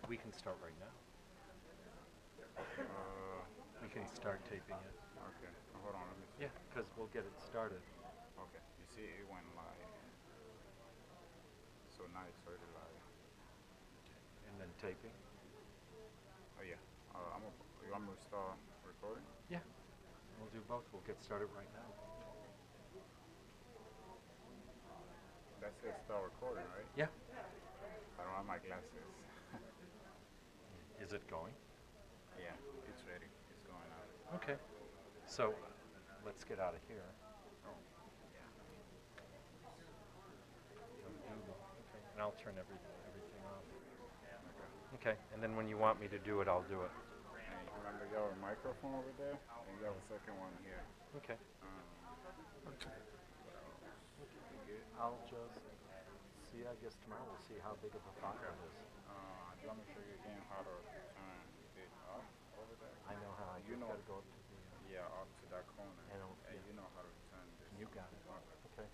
we can start right now. We can start taping it. Okay. Hold on. Let me see. Yeah, because we'll get it started. Okay. You see, it went live. So now it's already live. And then taping. Oh yeah. You want me to start recording? Yeah. We'll do both. We'll get started right now. That says start recording, right? Yeah. I don't have my glasses. Is it going? Yeah, it's ready. It's going out. Okay. So let's get out of here. Oh, yeah. Okay. And I'll turn everything off. Okay. And then when you want me to do it, I'll do it. And remember, you have a microphone over there, and you have a second one here. Okay. Okay. I'll just see. I guess tomorrow we'll see how big of a file it is. Do you want me to show you again how to turn it up over there? I know how. I just got to go up to the. Yeah, up to that corner. And you know how to turn this. You got it. Okay.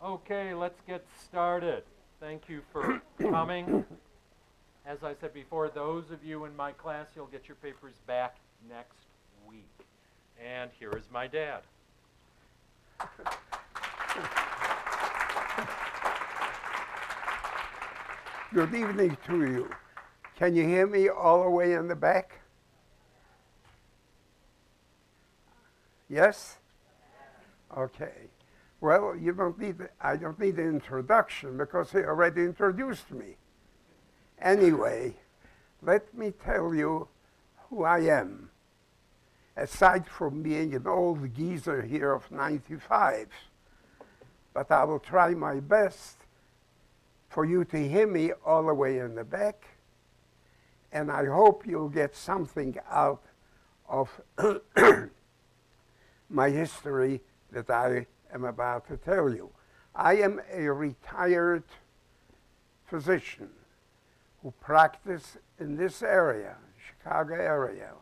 Okay, let's get started. Thank you for coming. As I said before, those of you in my class, you'll get your papers back next week. And here is my dad. Good evening to you. Can you hear me all the way in the back? Yes? Okay. Well, I don't need an introduction because he already introduced me. Anyway, let me tell you who I am. Aside from being an old geezer here of 95, but I will try my best for you to hear me all the way in the back, and I hope you'll get something out of my history that I am about to tell you. I am a retired physician who practiced in this area, Chicago area,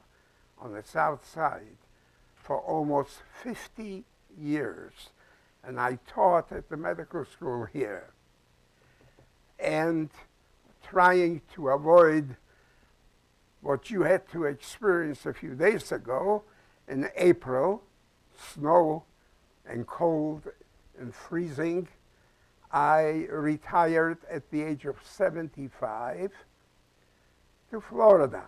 on the south side, for almost 50 years. And I taught at the medical school here. And trying to avoid what you had to experience a few days ago in April, snow and cold and freezing, I retired at the age of 75 to Florida.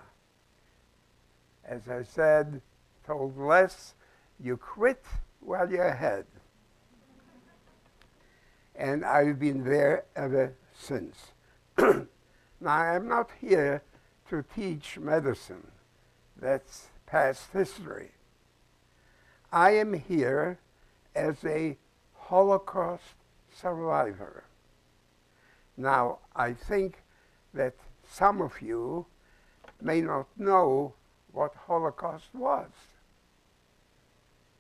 As I said, told Les, you quit while you're ahead. And I've been there ever since. Now, I'm not here to teach medicine. That's past history. I am here as a Holocaust survivor. Now, I think that some of you may not know what Holocaust was.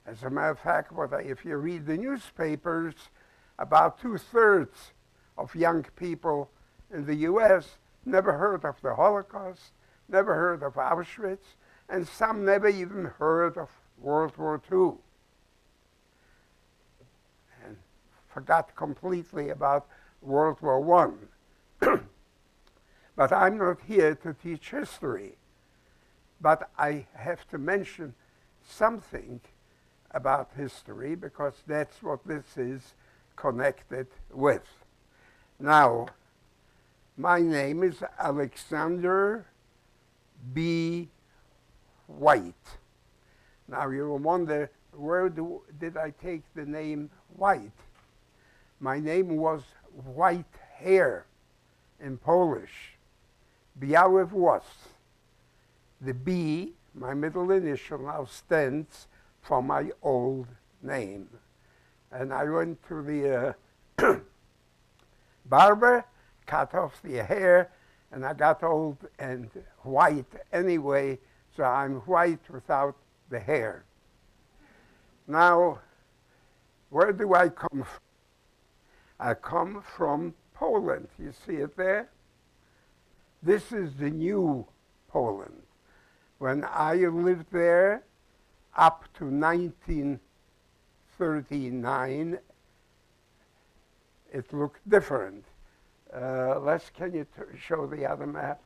As a matter of fact, if you read the newspapers, about 2/3 of young people in the US never heard of the Holocaust, never heard of Auschwitz, and some never even heard of World War II. And forgot completely about World War I. But I'm not here to teach history. But I have to mention something about history because that's what this is connected with. Now, my name is Alexander B. White. Now you will wonder, where did I take the name White? My name was White Hair in Polish, Biały Włos. The B, my middle initial, now stands for my old name. And I went to the barber, cut off the hair, and I got old and white anyway, so I'm white without the hair. Now, where do I come from? I come from Poland. You see it there? This is the new Poland. When I lived there up to 1939, it looked different. Les, can you show the other map?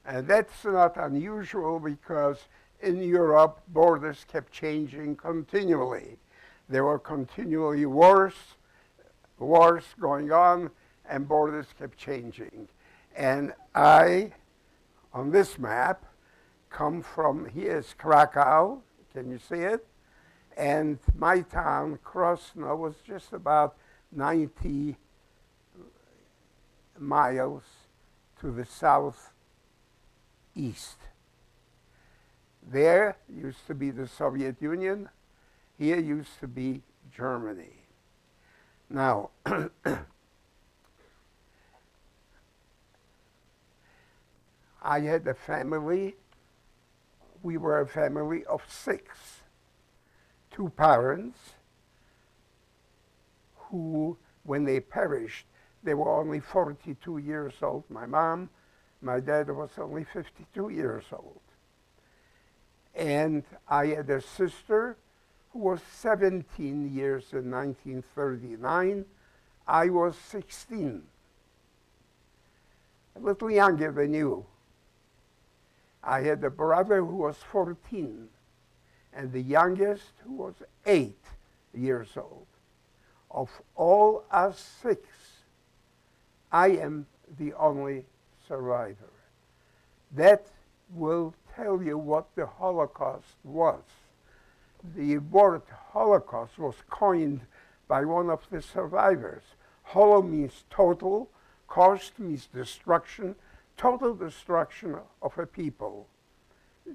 And that's not unusual because in Europe, borders kept changing continually. There were continually wars going on, and borders kept changing. And I, on this map, come from, here's Krakow, can you see it? And my town, Krosno, was just about 90 miles to the southeast. There used to be the Soviet Union. Here used to be Germany. Now, I had a family. We were a family of 6. 2 parents who, when they perished, they were only 42 years old. My dad was only 52 years old. And I had a sister who was 17 years in 1939. I was 16, a little younger than you. I had a brother who was 14, and the youngest who was 8 years old. Of all us 6, I am the only survivor. That will tell you what the Holocaust was. The word Holocaust was coined by one of the survivors. Holo means total, cost means destruction, total destruction of a people.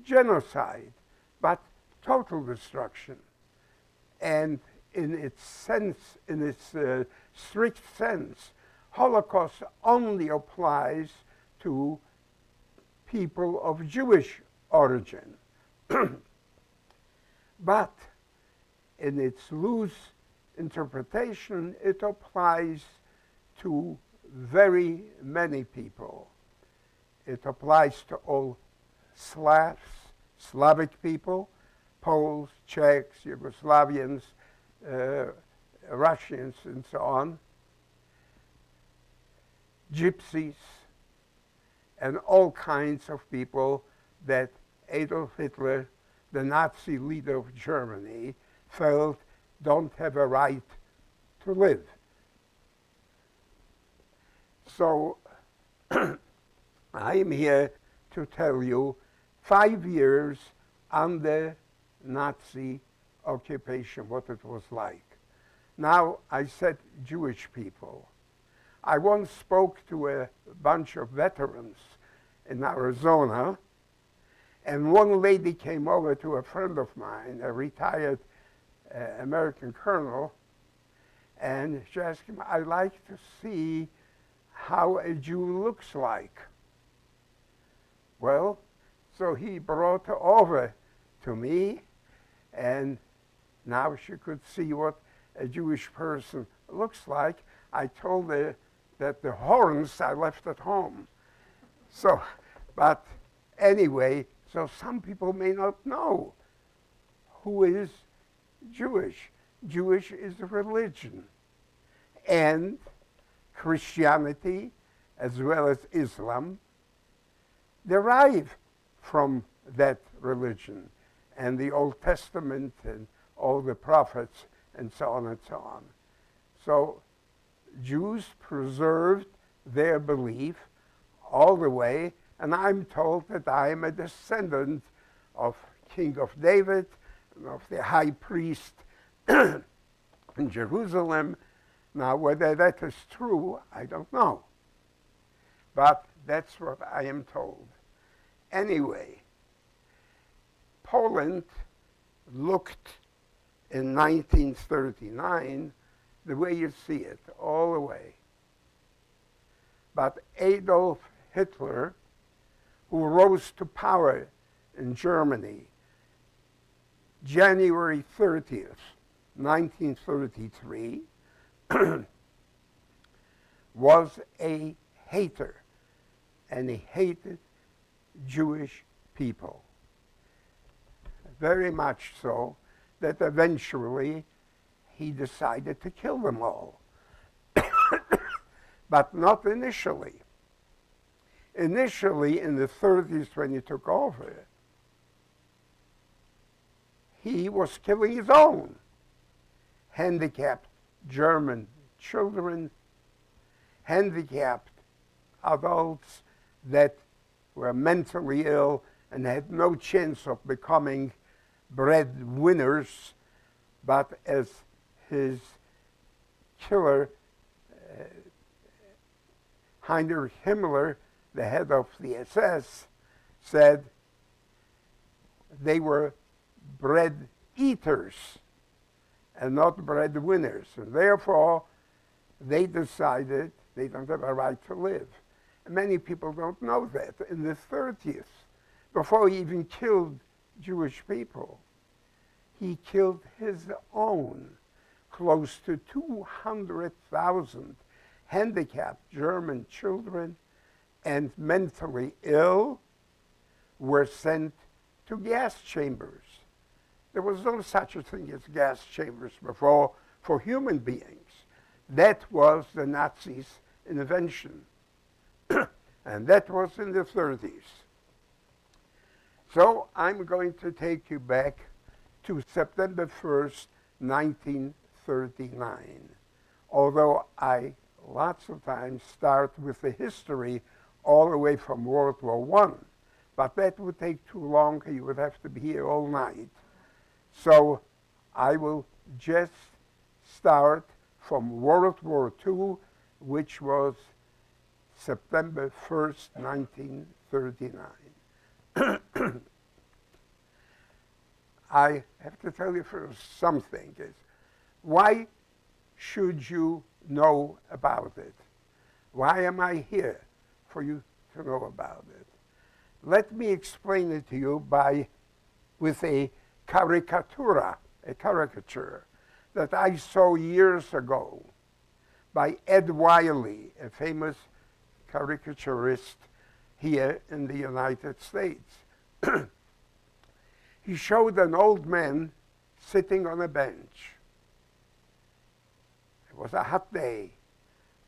Genocide, but total destruction. And in its sense, in its strict sense, Holocaust only applies to people of Jewish origin. But in its loose interpretation, it applies to very many people. It applies to all Slavs, Slavic people, Poles, Czechs, Yugoslavians, Russians, and so on, gypsies, and all kinds of people that Adolf Hitler, the Nazi leader of Germany, felt don't have a right to live. So I am here to tell you 5 years under Nazi occupation, what it was like. Now, I said Jewish people. I once spoke to a bunch of veterans in Arizona, and one lady came over to a friend of mine, a retired American colonel, and she asked him, I'd like to see how a Jew looks like. Well, so he brought her over to me, and now she could see what a Jewish person looks like. I told her that the horns I left at home. So, but anyway, so some people may not know who is Jewish. Jewish is a religion. And Christianity, as well as Islam, derive from that religion, and the Old Testament and all the prophets and so on and so on. So Jews preserved their belief all the way, and I'm told that I am a descendant of King of David and of the high priest in Jerusalem. Now, whether that is true, I don't know. But that's what I am told. Anyway, Poland looked in 1939 the way you see it, all the way. But Adolf Hitler, who rose to power in Germany January 30th, 1933, was a hater, and he hated Jewish people. Very much so, that eventually he decided to kill them all. But not initially. Initially, in the 30s, when he took over, he was killing his own handicapped German children, handicapped adults that were mentally ill and had no chance of becoming breadwinners, but as his killer, Heinrich Himmler, the head of the SS, said, they were bread eaters and not breadwinners. And therefore, they decided they don't have a right to live. And many people don't know that. In the 30s, before he even killed Jewish people, he killed his own. Close to 200,000 handicapped German children and mentally ill were sent to gas chambers. There was no such a thing as gas chambers before for human beings. That was the Nazis' invention. And that was in the 30s. So I'm going to take you back to September 1st, 1939. Although I lots of times start with the history all the way from World War I. But that would take too long. You would have to be here all night. So I will just start from World War II, which was September 1st, 1939. I have to tell you first something. Is why should you know about it? Why am I here for you to know about it? Let me explain it to you with a caricatura, a caricature that I saw years ago by Ed Wiley, a famous caricaturist here in the United States. He showed an old man sitting on a bench. It was a hot day,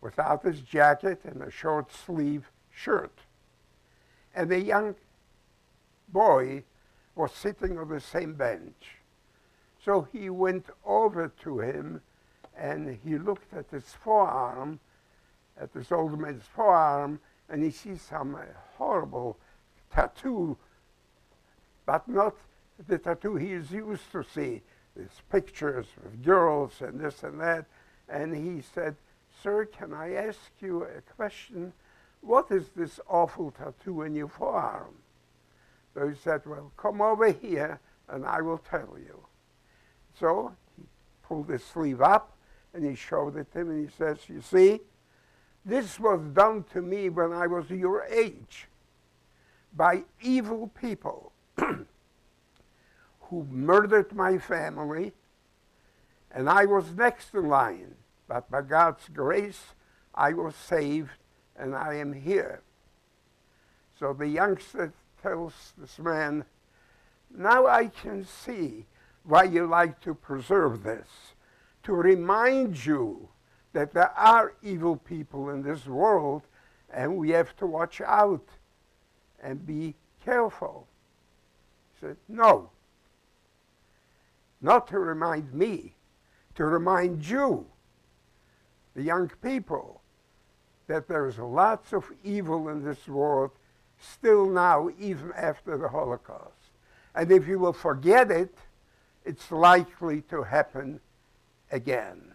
without his jacket and a short sleeve shirt. And a young boy was sitting on the same bench. So he went over to him and he looked at his forearm, at this old man's forearm, and he sees some horrible tattoo, but not the tattoo he is used to see. There's pictures of girls and this and that. And he said, "Sir, can I ask you a question? What is this awful tattoo in your forearm?" So he said, "Well, come over here and I will tell you." So he pulled his sleeve up and he showed it to him and he says, "You see, this was done to me when I was your age by evil people who murdered my family, and I was next in line. But by God's grace, I was saved and I am here." So the youngster tells this man, "Now I can see why you like to preserve this, to remind you that there are evil people in this world and we have to watch out and be careful." He said, "No, not to remind me, to remind you, the young people, that there's lots of evil in this world still now, even after the Holocaust. And if you will forget it, it's likely to happen again."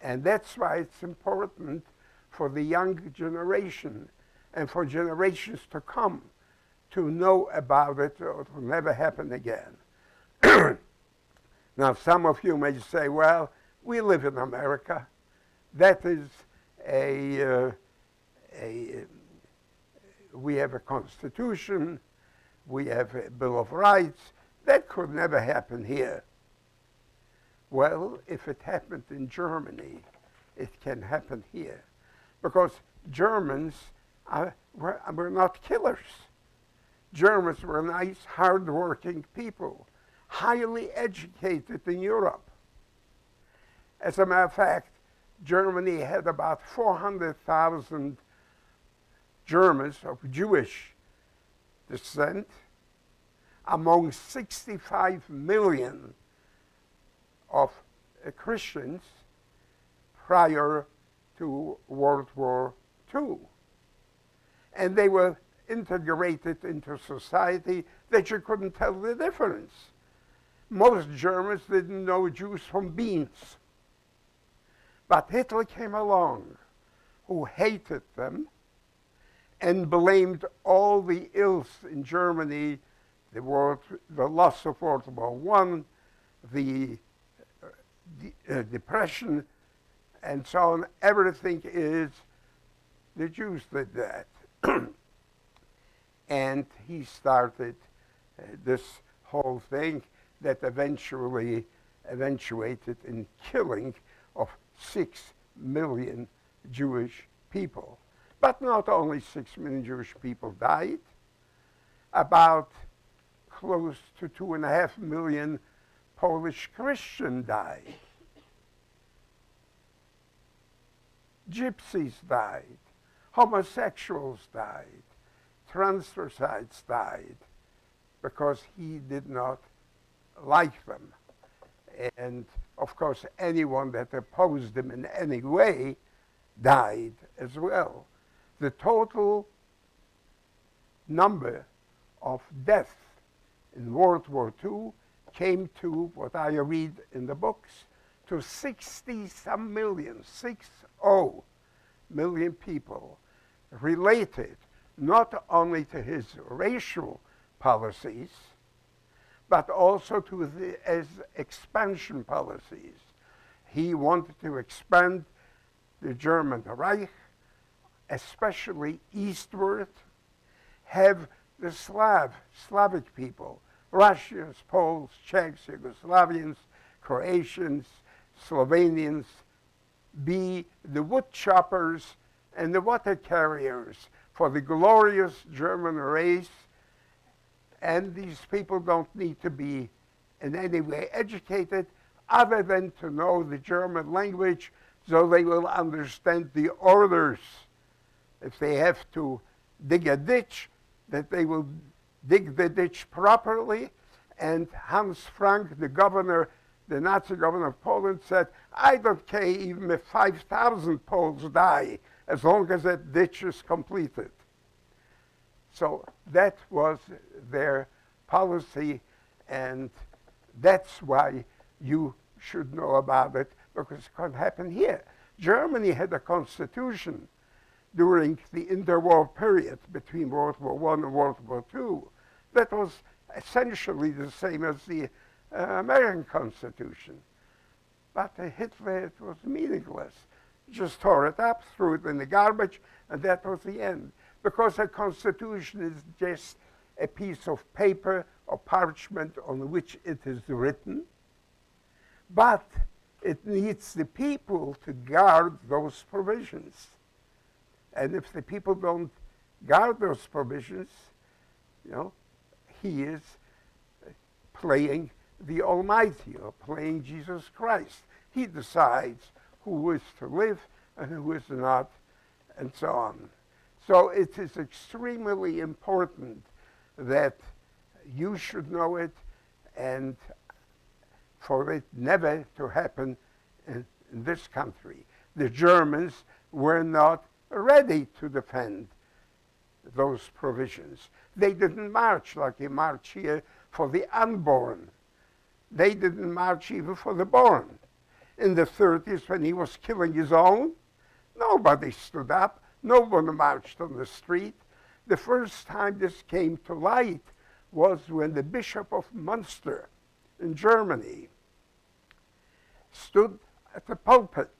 And that's why it's important for the young generation and for generations to come to know about it, or it will never happen again. Now, some of you may say, "Well, we live in America. That is we have a constitution, we have a Bill of Rights. That could never happen here." Well, if it happened in Germany, it can happen here. Because Germans were not killers. Germans were nice, hard-working people. highly educated in Europe. As a matter of fact, Germany had about 400,000 Germans of Jewish descent among 65 million of Christians prior to World War II. And they were integrated into society that you couldn't tell the difference. Most Germans didn't know Jews from beans. But Hitler came along, who hated them and blamed all the ills in Germany, the loss of World War I, the Depression, and so on. Everything is the Jews did that. And he started this whole thing that eventually eventuated in killing of 6 million Jewish people. But not only 6 million Jewish people died, about close to 2.5 million Polish Christians died. Gypsies died, homosexuals died, transvestites died, because he did not like them. And of course, anyone that opposed him in any way died as well. The total number of deaths in World War II came to, what I read in the books, to 60-some million, 60 million people, related not only to his racial policies, but also to his expansion policies. He wanted to expand the German Reich, especially eastward, have the Slavic people, Russians, Poles, Czechs, Yugoslavians, Croatians, Slovenians, be the wood choppers and the water carriers for the glorious German race. And these people don't need to be in any way educated other than to know the German language so they will understand the orders. If they have to dig a ditch, that they will dig the ditch properly. And Hans Frank, the governor, the Nazi governor of Poland, said, I don't care even if 5,000 Poles die, as long as that ditch is completed. So that was their policy, and that's why you should know about it, because it can happen here. Germany had a constitution during the interwar period between World War I and World War II that was essentially the same as the American Constitution. But Hitler, it was meaningless. Just tore it up, threw it in the garbage, and that was the end. Because a constitution is just a piece of paper or parchment on which it is written, but it needs the people to guard those provisions. And if the people don't guard those provisions, you know, he is playing the Almighty, or playing Jesus Christ. He decides who is to live and who is not, and so on. So it is extremely important that you should know it, and for it never to happen in this country. The Germans were not ready to defend those provisions. They didn't march like they march here for the unborn. They didn't march even for the born. In the 30s, when he was killing his own, nobody stood up. No one marched on the street. The first time this came to light was when the Bishop of Munster in Germany stood at the pulpit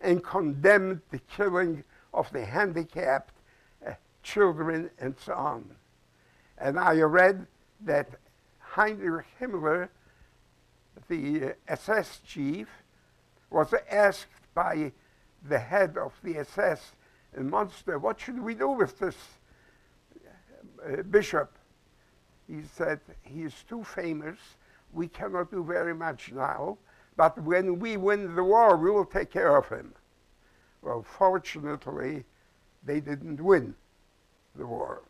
and condemned the killing of the handicapped, children, and so on. And I read that Heinrich Himmler, the SS chief, was asked by the head of the SS in Munster, what should we do with this bishop? He said, he is too famous. we cannot do very much now, but when we win the war, we will take care of him. Well, fortunately, they didn't win the war.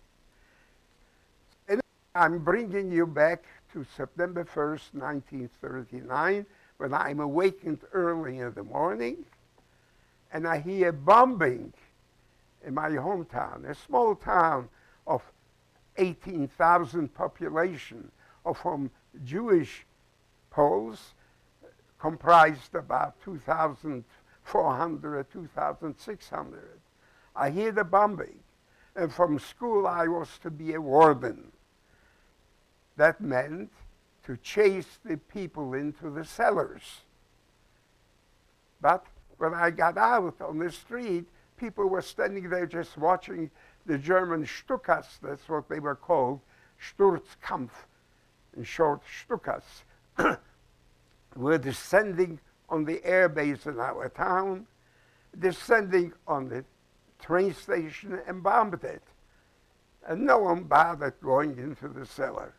And I'm bringing you back to September 1st, 1939, when I'm awakened early in the morning, and I hear bombing in my hometown, a small town of 18,000 population, of whom Jewish Poles comprised about 2,400, 2,600. I hear the bombing, and from school I was to be a warden. That meant to chase the people into the cellars. But when I got out on the street, people were standing there just watching the German Stukas, that's what they were called, Sturzkampf, in short, Stukas, were descending on the air base in our town, descending on the train station and bombed it. And no one bothered going into the cellar.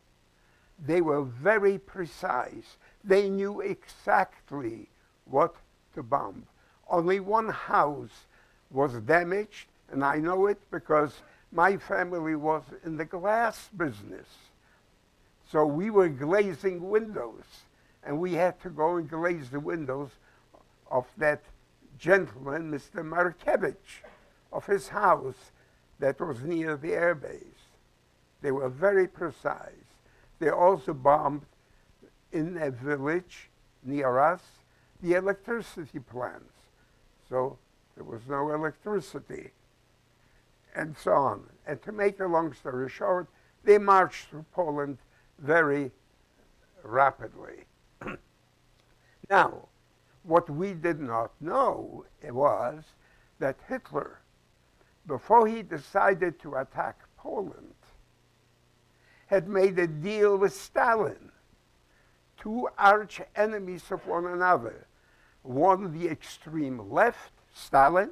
They were very precise. They knew exactly what to bomb. Only one house was damaged, and I know it because my family was in the glass business. So we were glazing windows, and we had to go and glaze the windows of that gentleman, Mr. Markevich, of his house that was near the airbase. They were very precise. They also bombed in a village near us the electricity plants. So there was no electricity, and so on. And to make a long story short, they marched through Poland very rapidly. Now, what we did not know was that Hitler, before he decided to attack Poland, had made a deal with Stalin, two arch enemies of one another. One the extreme left, Stalin,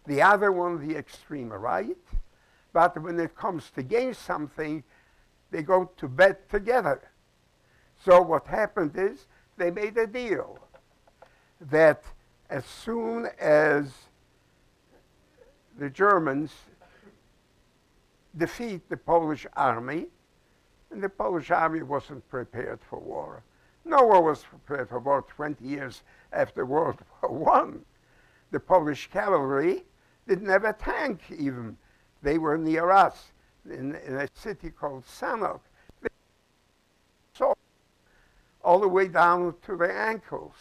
the other one the extreme right. But when it comes to gain something, they go to bed together. So what happened is they made a deal that as soon as the Germans defeat the Polish army, and the Polish army wasn't prepared for war. No one was prepared for war 20 years after World War I. The Polish cavalry didn't have a tank even. They were near us in a city called Sanok. They saw all the way down to the ankles.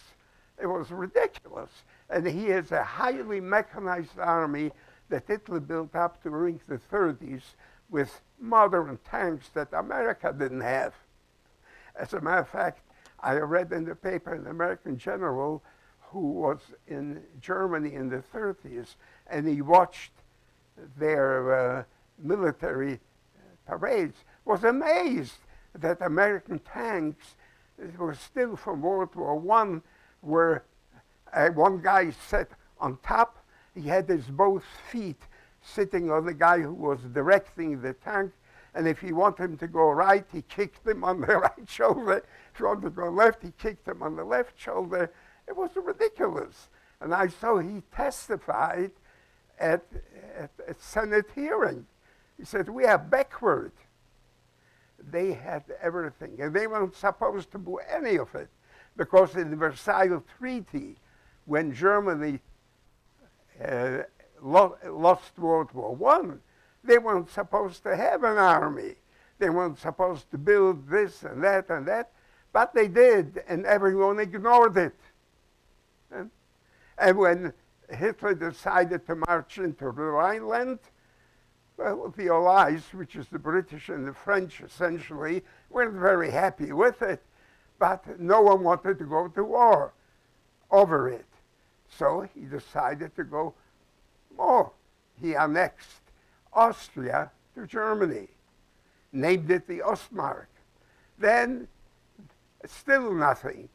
It was ridiculous. And he has a highly mechanized army that Hitler built up during the 30s with modern tanks that America didn't have. As a matter of fact, I read in the paper an American general who was in Germany in the 30s, and he watched their military parades, was amazed that American tanks were still from World War I, where one guy sat on top. He had his both feet sitting on the guy who was directing the tank, and if he wanted him to go right, he kicked him on the right shoulder. If he wanted to go left, he kicked him on the left shoulder. It was ridiculous. And I saw he testified at Senate hearing. He said, we are backward. They had everything, and they weren't supposed to do any of it, because in the Versailles Treaty, when Germany lost World War I, they weren't supposed to have an army. They weren't supposed to build this and that, but they did, and everyone ignored it. And when Hitler decided to march into the Rhineland, well, the Allies, which is the British and the French essentially, weren't very happy with it, but no one wanted to go to war over it. So he decided to go more. He annexed Austria to Germany, named it the Ostmark. Then, still nothing.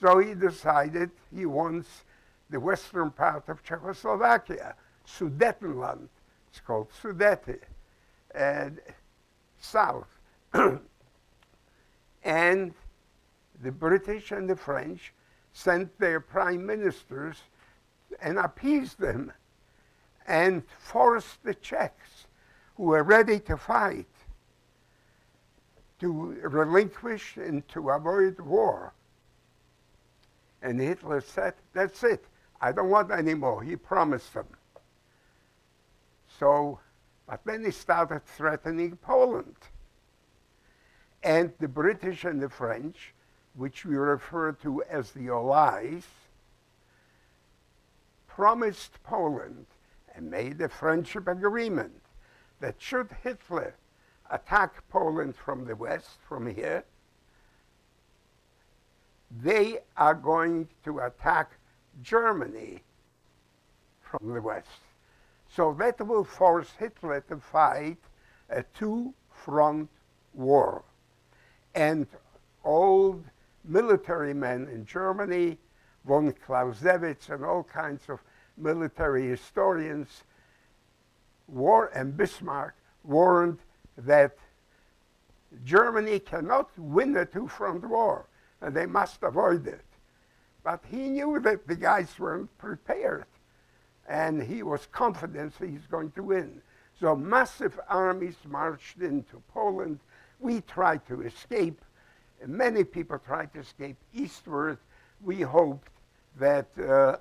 So he decided he wants the western part of Czechoslovakia, Sudetenland. It's called Sudety, and south. And the British and the French sent their prime ministers and appeased them and forced the Czechs, who were ready to fight, to relinquish and to avoid war. And Hitler said, that's it, I don't want any more. He promised them. So, but then he started threatening Poland. And the British and the French, which we refer to as the Allies, promised Poland and made a friendship agreement that should Hitler attack Poland from the west, from here, they are going to attack Germany from the west. So that will force Hitler to fight a two-front war. And old military men in Germany, von Clausewitz and all kinds of military historians, and Bismarck warned that Germany cannot win a two-front war, and they must avoid it. But he knew that the guys weren't prepared, and he was confident he's going to win. So massive armies marched into Poland. We tried to escape. Many people tried to escape eastward. We hoped that the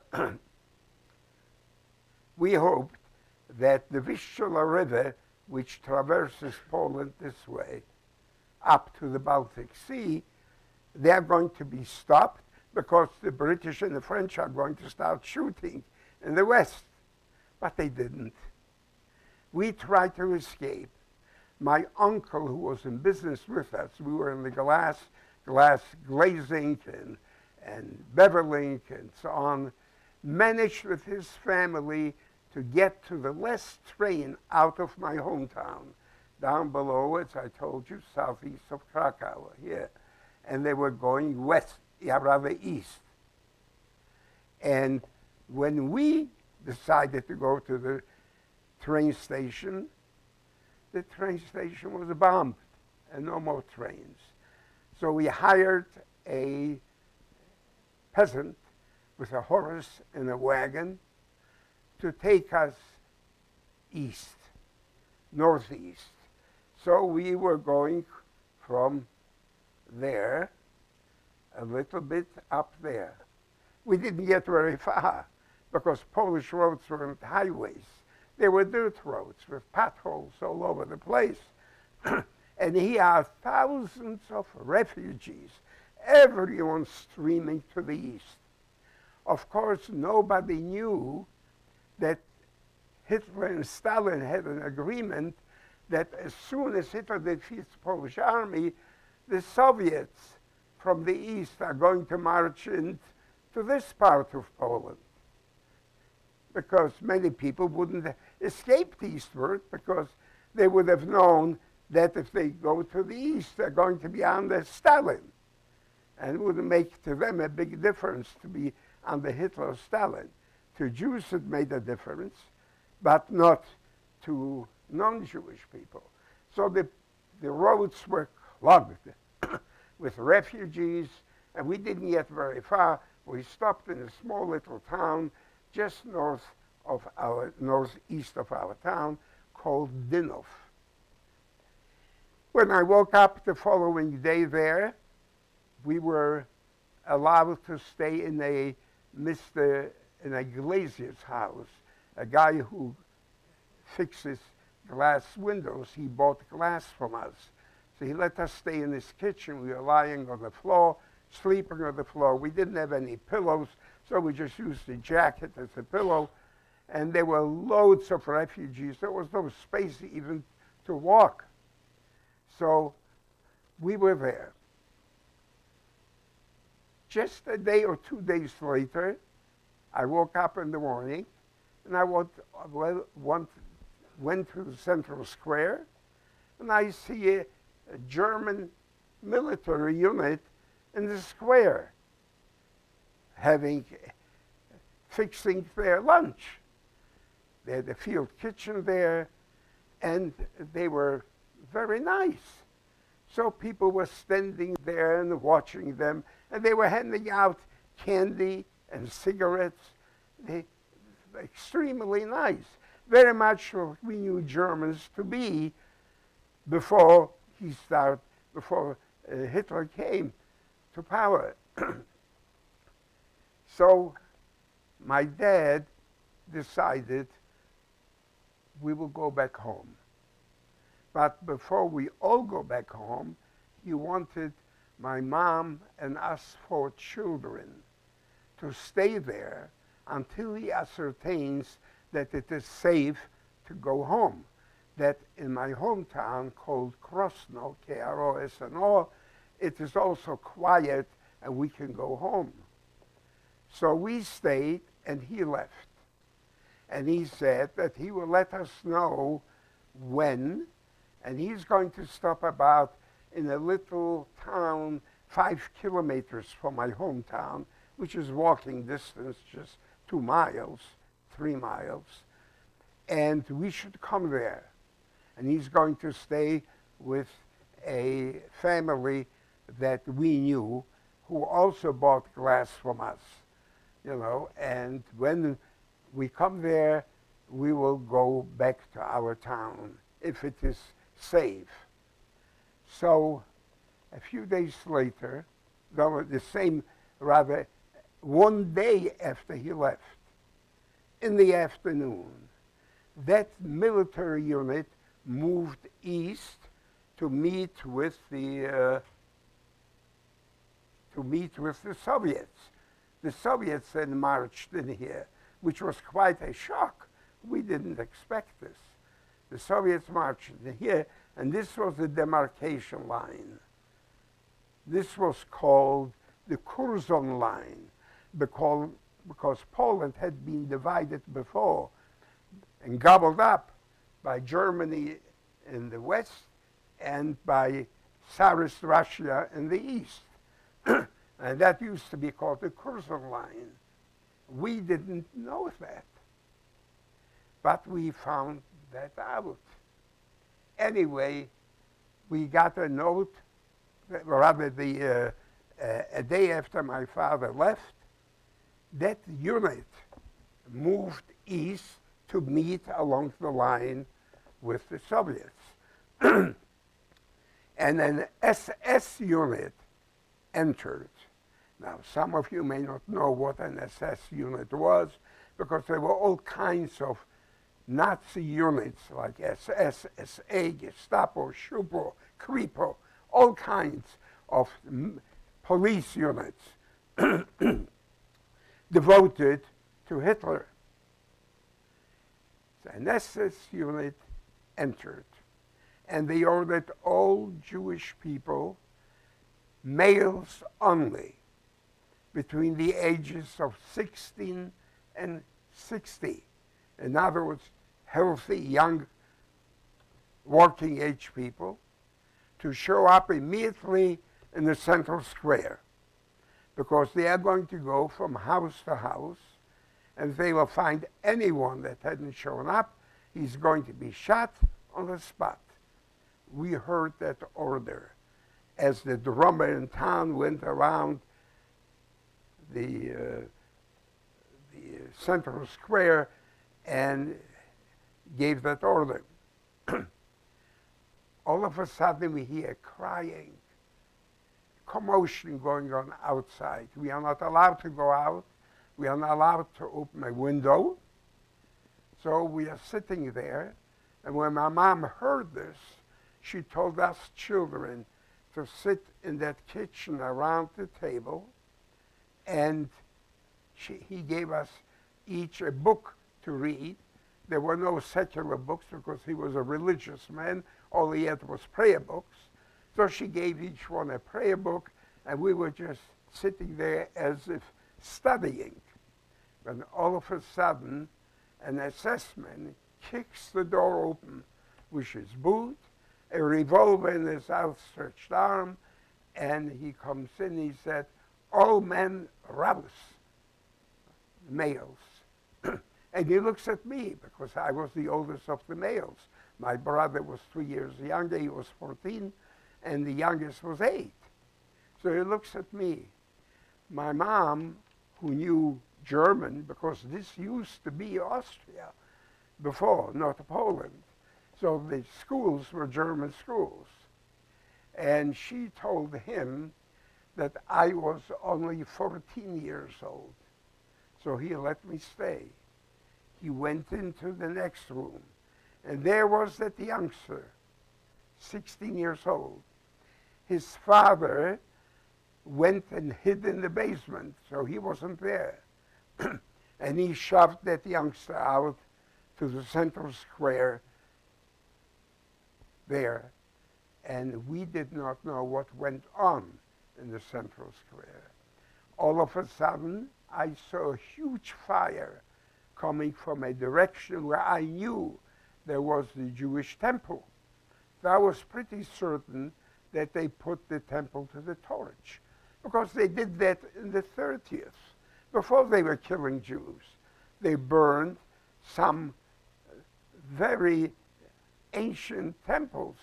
Vistula River, which traverses Poland this way, up to the Baltic Sea, they're going to be stopped because the British and the French are going to start shooting in the west. But they didn't. We tried to escape. My uncle, who was in business with us, we were in the glass glazing and beveling and so on, managed with his family to get to the last train out of my hometown, down below, as I told you, southeast of Krakow, here. And they were going west, yeah, rather east. And when we decided to go to the train station was bombed and no more trains. So we hired a peasant with a horse and a wagon to take us east, northeast. So we were going from there a little bit up there. We didn't get very far because Polish roads weren't highways. They were dirt roads with potholes all over the place. And here are thousands of refugees, everyone streaming to the east. Of course, nobody knew that Hitler and Stalin had an agreement that as soon as Hitler defeats the Polish army, the Soviets from the east are going to march into this part of Poland. Because many people wouldn't have escaped eastward because they would have known that if they go to the east, they're going to be under Stalin. And it wouldn't make to them a big difference to be under Hitler or Stalin. To Jews it made a difference, but not to non-Jewish people. So the roads were clogged with refugees, and we didn't get very far. We stopped in a small little town just northeast of our town called Dinov. When I woke up the following day there, we were allowed to stay in a glazier's house, a guy who fixes glass windows. He bought glass from us. So he let us stay in his kitchen. We were lying on the floor, sleeping on the floor. We didn't have any pillows, so we just used the jacket as a pillow. And there were loads of refugees. There was no space even to walk. So we were there. Just a day or 2 days later, I woke up in the morning, and I went to the central square, and I see a German military unit in the square fixing their lunch. They had a field kitchen there, and they were very nice. So people were standing there and watching them, and they were handing out candy and cigarettes. They were extremely nice, very much what we knew Germans to be before Hitler came to power. So my dad decided we will go back home. But before we all go back home, he wanted my mom and us 4 children to stay there until he ascertains that it is safe to go home. That in my hometown called Krosno, Krosno, it is also quiet and we can go home. So we stayed and he left. And he said that he will let us know when, and he's going to stop about in a little town 5 kilometers from my hometown, which is walking distance, just 2 miles, 3 miles, and we should come there. And he's going to stay with a family that we knew who also bought glass from us, you know, and when we come there, we will go back to our town if it is safe. So a few days later, rather, 1 day after he left, in the afternoon, that military unit moved east to meet with the Soviets. The Soviets then marched in here, which was quite a shock. We didn't expect this. The Soviets marched in here, and this was the demarcation line. This was called the Curzon line, because Poland had been divided before and gobbled up by Germany in the west and by Tsarist Russia in the east. And that used to be called the Curzon line. We didn't know that, but we found that out. Anyway, we got a note, rather a day after my father left, that unit moved east to meet along the line with the Soviets. And an SS unit entered. Now, some of you may not know what an SS unit was, because there were all kinds of Nazi units like SS, SA, Gestapo, Schupo, Kripo, all kinds of police units devoted to Hitler. So an SS unit entered, and they ordered all Jewish people, males only, between the ages of 16 and 60. In other words, healthy, young, working age people, to show up immediately in the central square, because they are going to go from house to house, and if they will find anyone that hadn't shown up, he's going to be shot on the spot. We heard that order as the drummer in town went around the central square and gave that order. All of a sudden we hear crying, commotion going on outside. We are not allowed to go out. We are not allowed to open a window. So we are sitting there, and when my mom heard this, she told us children to sit in that kitchen around the table, and he gave us each a book to read. There were no secular books because he was a religious man. All he had was prayer books. So she gave each one a prayer book, and we were just sitting there as if studying. When all of a sudden, an SS man kicks the door open with his boot, a revolver in his outstretched arm, and he comes in, he said, "All men rouse," males. And he looks at me, because I was the oldest of the males. My brother was 3 years younger, he was 14, and the youngest was 8. So he looks at me. My mom, who knew German, because this used to be Austria before, not Poland. So the schools were German schools. And she told him that I was only 14 years old. So he let me stay. He went into the next room, and there was that youngster, 16 years old. His father went and hid in the basement, so he wasn't there. And he shoved that youngster out to the central square there. And we did not know what went on in the central square. All of a sudden, I saw a huge fire coming from a direction where I knew there was the Jewish temple. So I was pretty certain that they put the temple to the torch, because they did that in the 30s, before they were killing Jews. They burned some very ancient temples.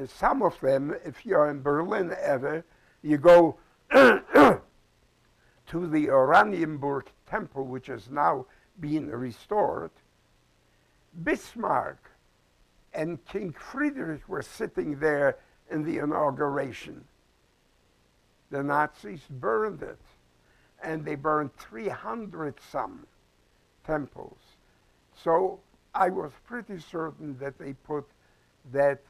Some of them, if you're in Berlin ever, you go to the Oranienburg temple, which is now being restored. Bismarck and King Friedrich were sitting there in the inauguration. The Nazis burned it, and they burned 300 some temples. So I was pretty certain that they put that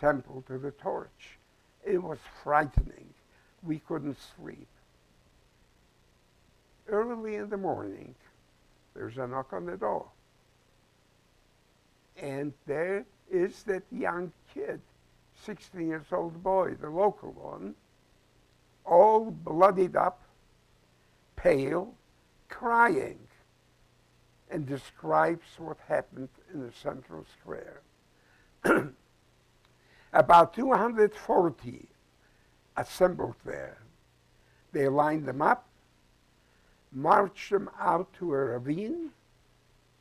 temple to the torch. It was frightening. We couldn't sleep. Early in the morning, there's a knock on the door. And there is that young kid, 16 years old boy, the local one, all bloodied up, pale, crying, and describes what happened in the central square. About 240 assembled there. They lined them up, marched them out to a ravine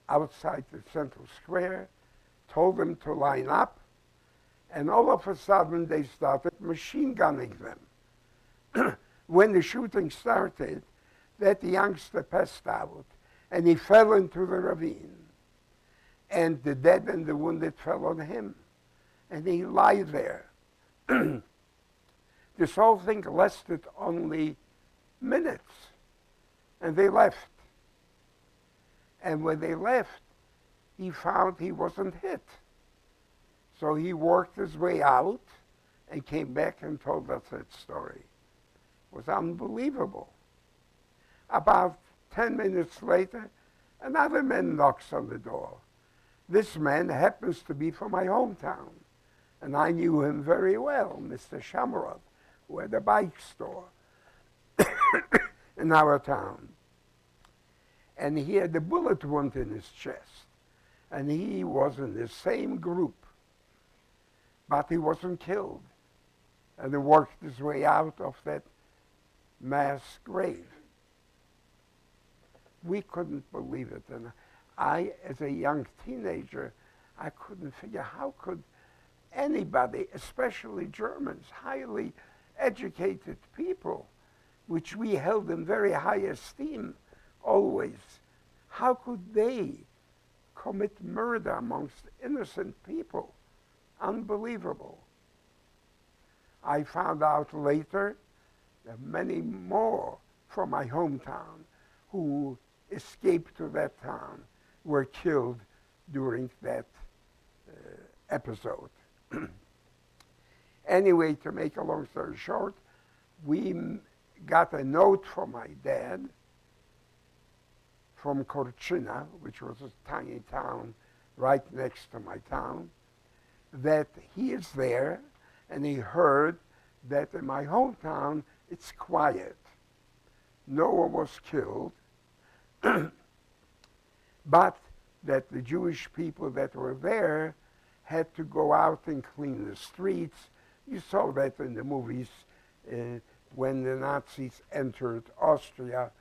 outside the central square, told them to line up, and all of a sudden they started machine gunning them. When the shooting started, that youngster passed out, and he fell into the ravine. And the dead and the wounded fell on him, and he lay there. This whole thing lasted only minutes, and they left. And when they left, he found he wasn't hit. So he worked his way out and came back and told us that story. It was unbelievable. About 10 minutes later, another man knocks on the door. This man happens to be from my hometown, and I knew him very well, Mr. Shamrod, who had a bike store in our town. And he had a bullet wound in his chest, and he was in the same group, but he wasn't killed, and he worked his way out of that mass grave. We couldn't believe it, and I, as a young teenager, I couldn't figure how could anybody, especially Germans, highly educated people, which we held in very high esteem always, how could they commit murder amongst innocent people? Unbelievable. I found out later that many more from my hometown who escaped to that town were killed during that episode. Anyway, to make a long story short, we got a note from my dad from Korchina, which was a tiny town right next to my town, that he is there, and he heard that in my hometown it's quiet. No one was killed, but that the Jewish people that were there had to go out and clean the streets. You saw that in the movies when the Nazis entered Austria,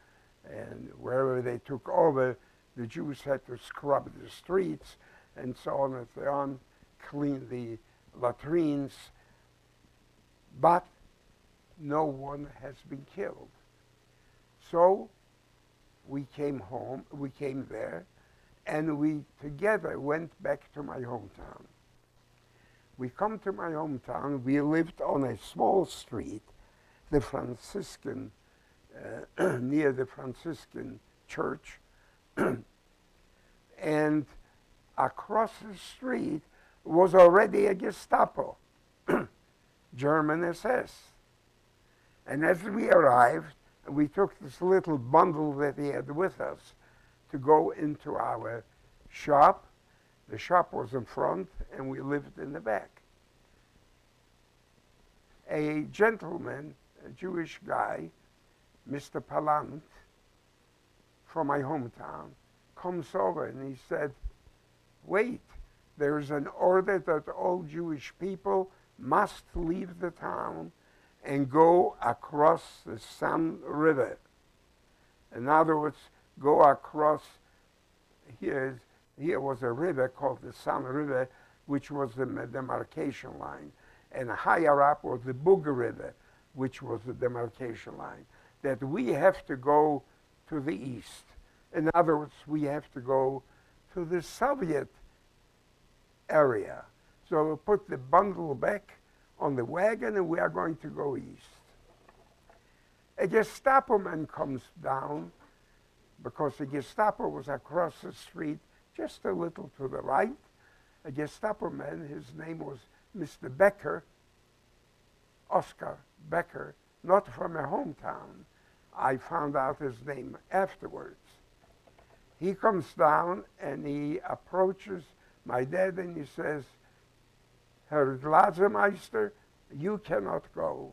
and wherever they took over, the Jews had to scrub the streets and so on and so on, clean the latrines. but no one has been killed. So we came home, we came there, and we together went back to my hometown. We come to my hometown, we lived on a small street, the Franciscan, near the Franciscan church, and across the street was already a Gestapo, German SS. And as we arrived, we took this little bundle that he had with us to go into our shop. The shop was in front, and we lived in the back. A gentleman, a Jewish guy, Mr. Palant, from my hometown, comes over and he said, wait, there's an order that all Jewish people must leave the town and go across the Sun River. In other words, go across, here was a river called the Sun River, which was the demarcation line. And higher up was the Booger River, which was the demarcation line. That we have to go to the east. In other words, we have to go to the Soviet area. So we'll put the bundle back on the wagon and we are going to go east. A Gestapo man comes down because the Gestapo was across the street just a little to the right. A Gestapo man, his name was Mr. Becker, Oscar Becker, not from my hometown. I found out his name afterwards. He comes down and he approaches my dad and he says, Herr Glasermeister, you cannot go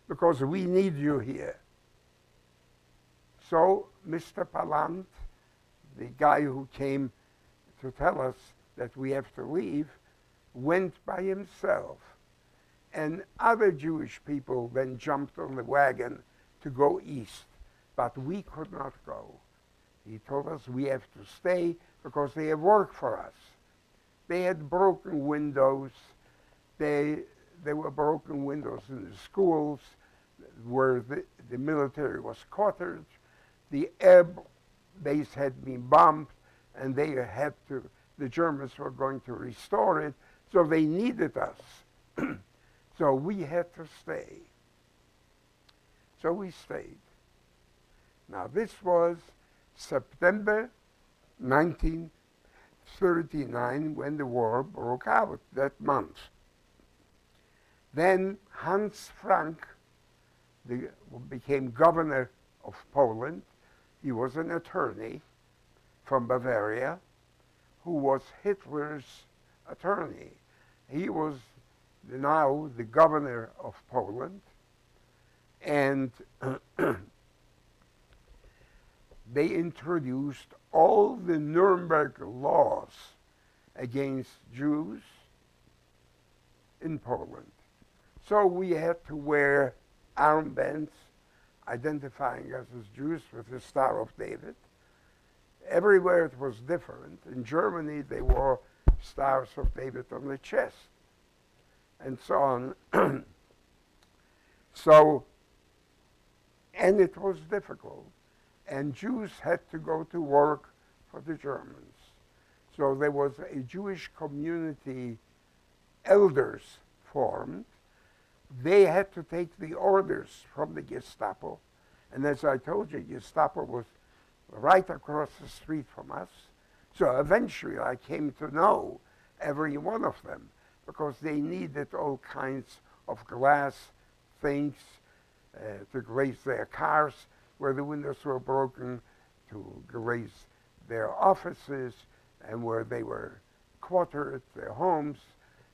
because we need you here. So Mr. Palant, the guy who came to tell us that we have to leave, went by himself. And other Jewish people then jumped on the wagon to go east, but we could not go. He told us we have to stay because they have work for us. They had broken windows. There were broken windows in the schools where the military was quartered. The air base had been bombed, and the Germans were going to restore it, so they needed us. So we had to stay. So we stayed. Now this was September 1939 when the war broke out that month. Then Hans Frank became governor of Poland. He was an attorney from Bavaria who was Hitler's attorney. He was now the governor of Poland, and they introduced all the Nuremberg laws against Jews in Poland. So we had to wear armbands identifying us as Jews with the Star of David. Everywhere it was different. In Germany, they wore Stars of David on the chest, and so on. And it was difficult. And Jews had to go to work for the Germans. So there was a Jewish community elders formed. They had to take the orders from the Gestapo. And as I told you, Gestapo was right across the street from us. So eventually I came to know every one of them because they needed all kinds of glass things to glaze their cars where the windows were broken, to glaze their offices and where they were quartered, their homes,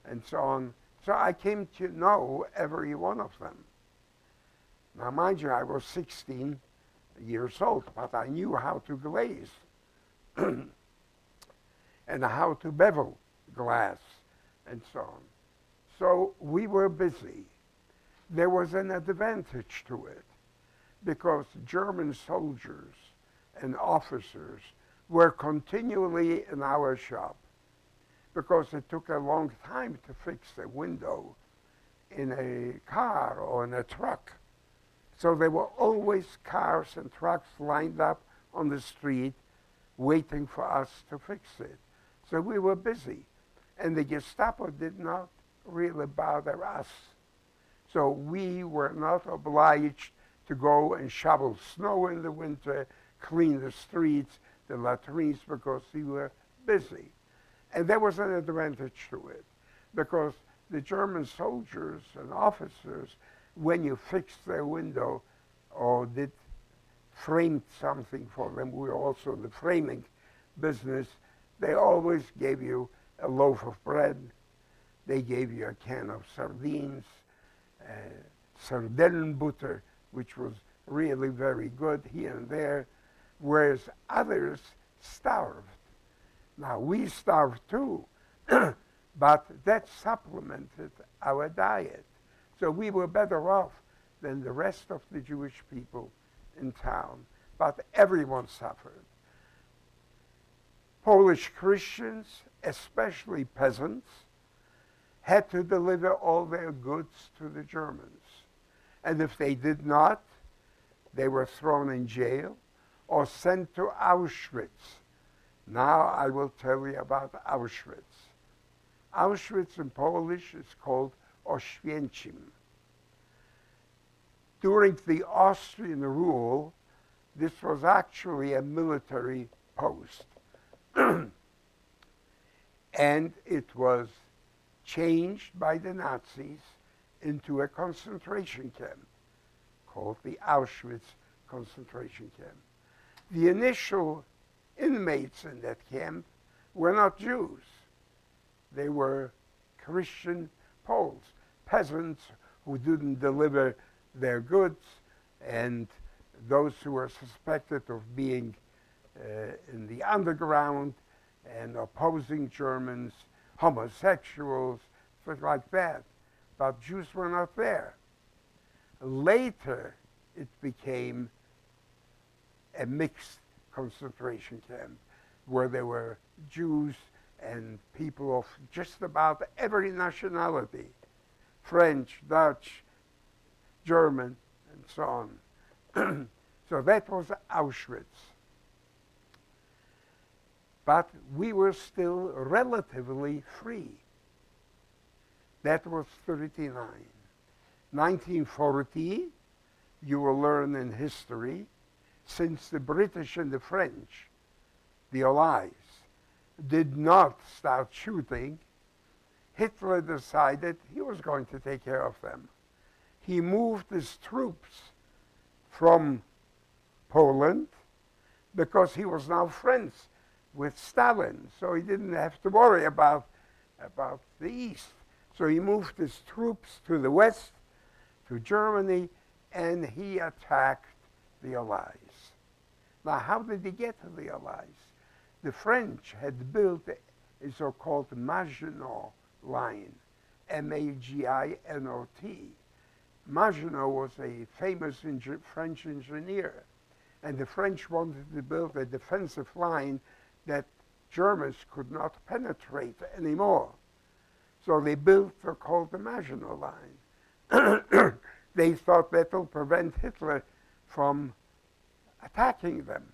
and so on. So I came to know every one of them. Now, mind you, I was 16 years old, but I knew how to glaze and how to bevel glass and so on. So we were busy. There was an advantage to it because German soldiers and officers were continually in our shop because it took a long time to fix a window in a car or in a truck. So there were always cars and trucks lined up on the street waiting for us to fix it. So we were busy. And the Gestapo did not really bother us. So we were not obliged to go and shovel snow in the winter, clean the streets, the latrines, because we were busy. And there was an advantage to it, because the German soldiers and officers, when you fixed their window or did framed something for them, we were also in the framing business, they always gave you a loaf of bread, they gave you a can of sardines, sardellenbutter, which was really very good here and there, whereas others starved. Now, we starved too, but that supplemented our diet. So we were better off than the rest of the Jewish people in town, but everyone suffered. Polish Christians, especially peasants, had to deliver all their goods to the Germans. And if they did not, they were thrown in jail or sent to Auschwitz. Now I will tell you about Auschwitz. Auschwitz in Polish is called Oświęcim. During the Austrian rule, this was actually a military post. And it was changed by the Nazis into a concentration camp called the Auschwitz concentration camp. The initial inmates in that camp were not Jews. They were Christian Poles, peasants who didn't deliver their goods, and those who were suspected of being in the underground and opposing Germans, homosexuals, things like that. But Jews were not there. Later, it became a mixed concentration camp where there were Jews and people of just about every nationality, French, Dutch, German, and so on. So that was Auschwitz. But we were still relatively free. That was 39. 1940, you will learn in history, since the British and the French, the Allies, did not start shooting, Hitler decided he was going to take care of them. He moved his troops from Poland because he was now friends with Stalin, so he didn't have to worry about the East. So he moved his troops to the West, to Germany, and he attacked the Allies. Now, how did he get to the Allies? The French had built a so-called Maginot Line, M-A-G-I-N-O-T. Maginot was a famous French engineer, and the French wanted to build a defensive line that Germans could not penetrate anymore. So they built what's called the Maginot Line. They thought that will prevent Hitler from attacking them.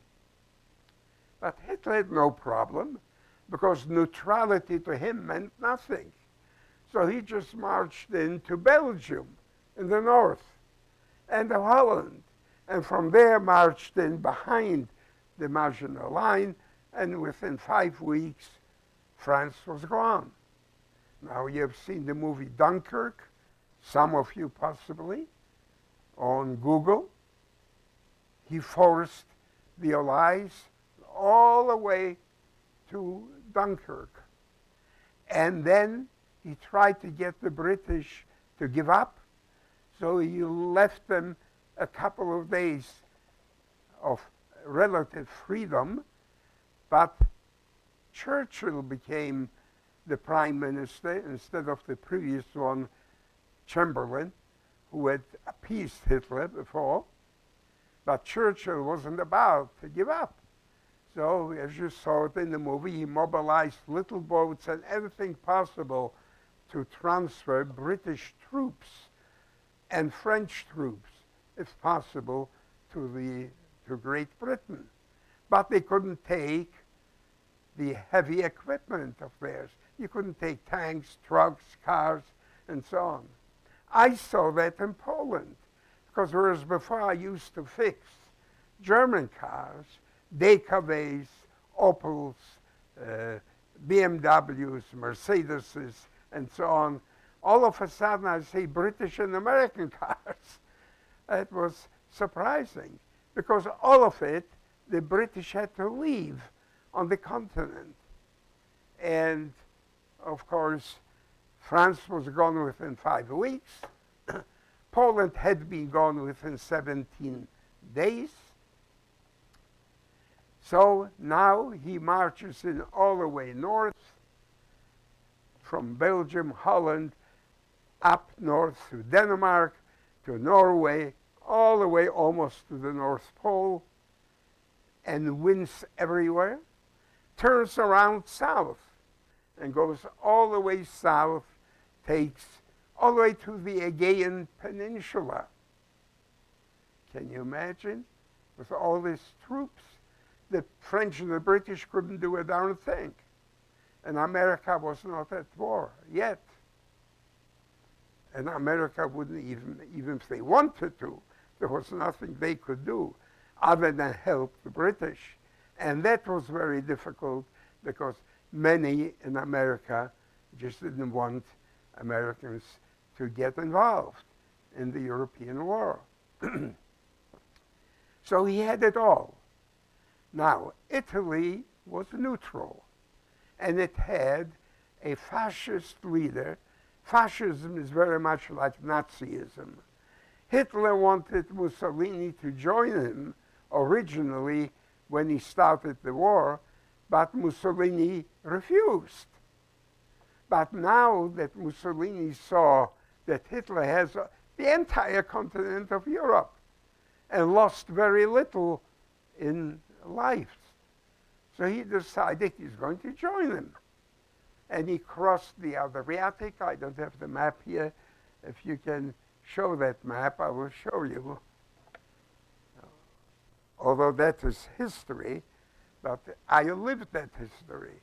But Hitler had no problem, because neutrality to him meant nothing. So he just marched into Belgium in the north and to Holland, and from there marched in behind the Maginot Line, and within 5 weeks, France was gone. Now, you've seen the movie Dunkirk, some of you possibly, on Google. He forced the Allies all the way to Dunkirk. And then he tried to get the British to give up, so he left them a couple of days of relative freedom, but Churchill became the prime minister instead of the previous one, Chamberlain, who had appeased Hitler before. But Churchill wasn't about to give up. So, as you saw it in the movie, he mobilized little boats and everything possible to transfer British troops and French troops, if possible, to Great Britain. But they couldn't take the heavy equipment of theirs. You couldn't take tanks, trucks, cars, and so on. I saw that in Poland, because whereas before I used to fix German cars, DKWs, Opels, BMWs, Mercedeses, and so on, all of a sudden I see British and American cars. It was surprising, because all of it, the British had to leave on the continent. And of course, France was gone within 5 weeks. Poland had been gone within 17 days. So now he marches in all the way north, from Belgium, Holland, up north to Denmark, to Norway, all the way almost to the North Pole, and wins everywhere, turns around south, and goes all the way south, takes all the way to the Aegean Peninsula. Can you imagine? With all these troops, the French and the British couldn't do a darn thing. And America was not at war yet. And America wouldn't even if they wanted to, there was nothing they could do other than help the British. And that was very difficult, because many in America just didn't want Americans to get involved in the European war. So he had it all. Now, Italy was neutral, and it had a fascist leader. Fascism is very much like Nazism. Hitler wanted Mussolini to join him originally when he started the war, but Mussolini refused. But now that Mussolini saw that Hitler has the entire continent of Europe and lost very little in life, so he decided he's going to join him. And he crossed the Adriatic. I don't have the map here. If you can show that map, I will show you. Although that is history, but I lived that history.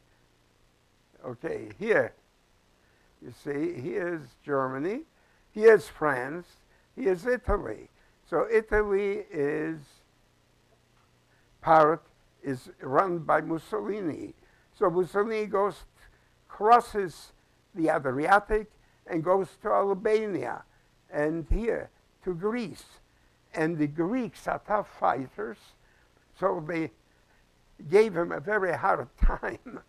Okay, here. You see, here's Germany, here's France, here's Italy. So Italy is run by Mussolini. So Mussolini crosses the Adriatic and goes to Albania and here to Greece. And the Greeks are tough fighters, so they gave him a very hard time.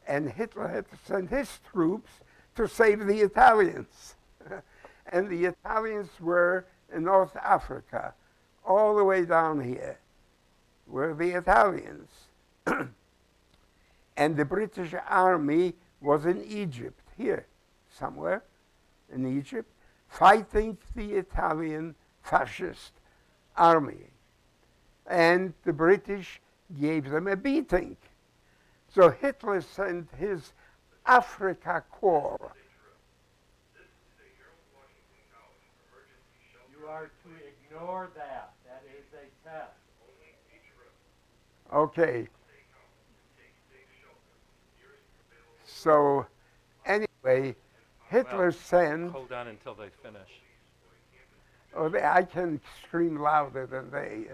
And Hitler had to send his troops to save the Italians. And the Italians were in North Africa, all the way down here, were the Italians. And the British army was in Egypt, here, somewhere in Egypt, fighting the Italian fascist army. And the British gave them a beating. So Hitler sent his Africa Corps. You are to ignore that. That is a test. Okay. So anyway, Hitler sent... Hold on until they finish. Oh, I can scream louder than they.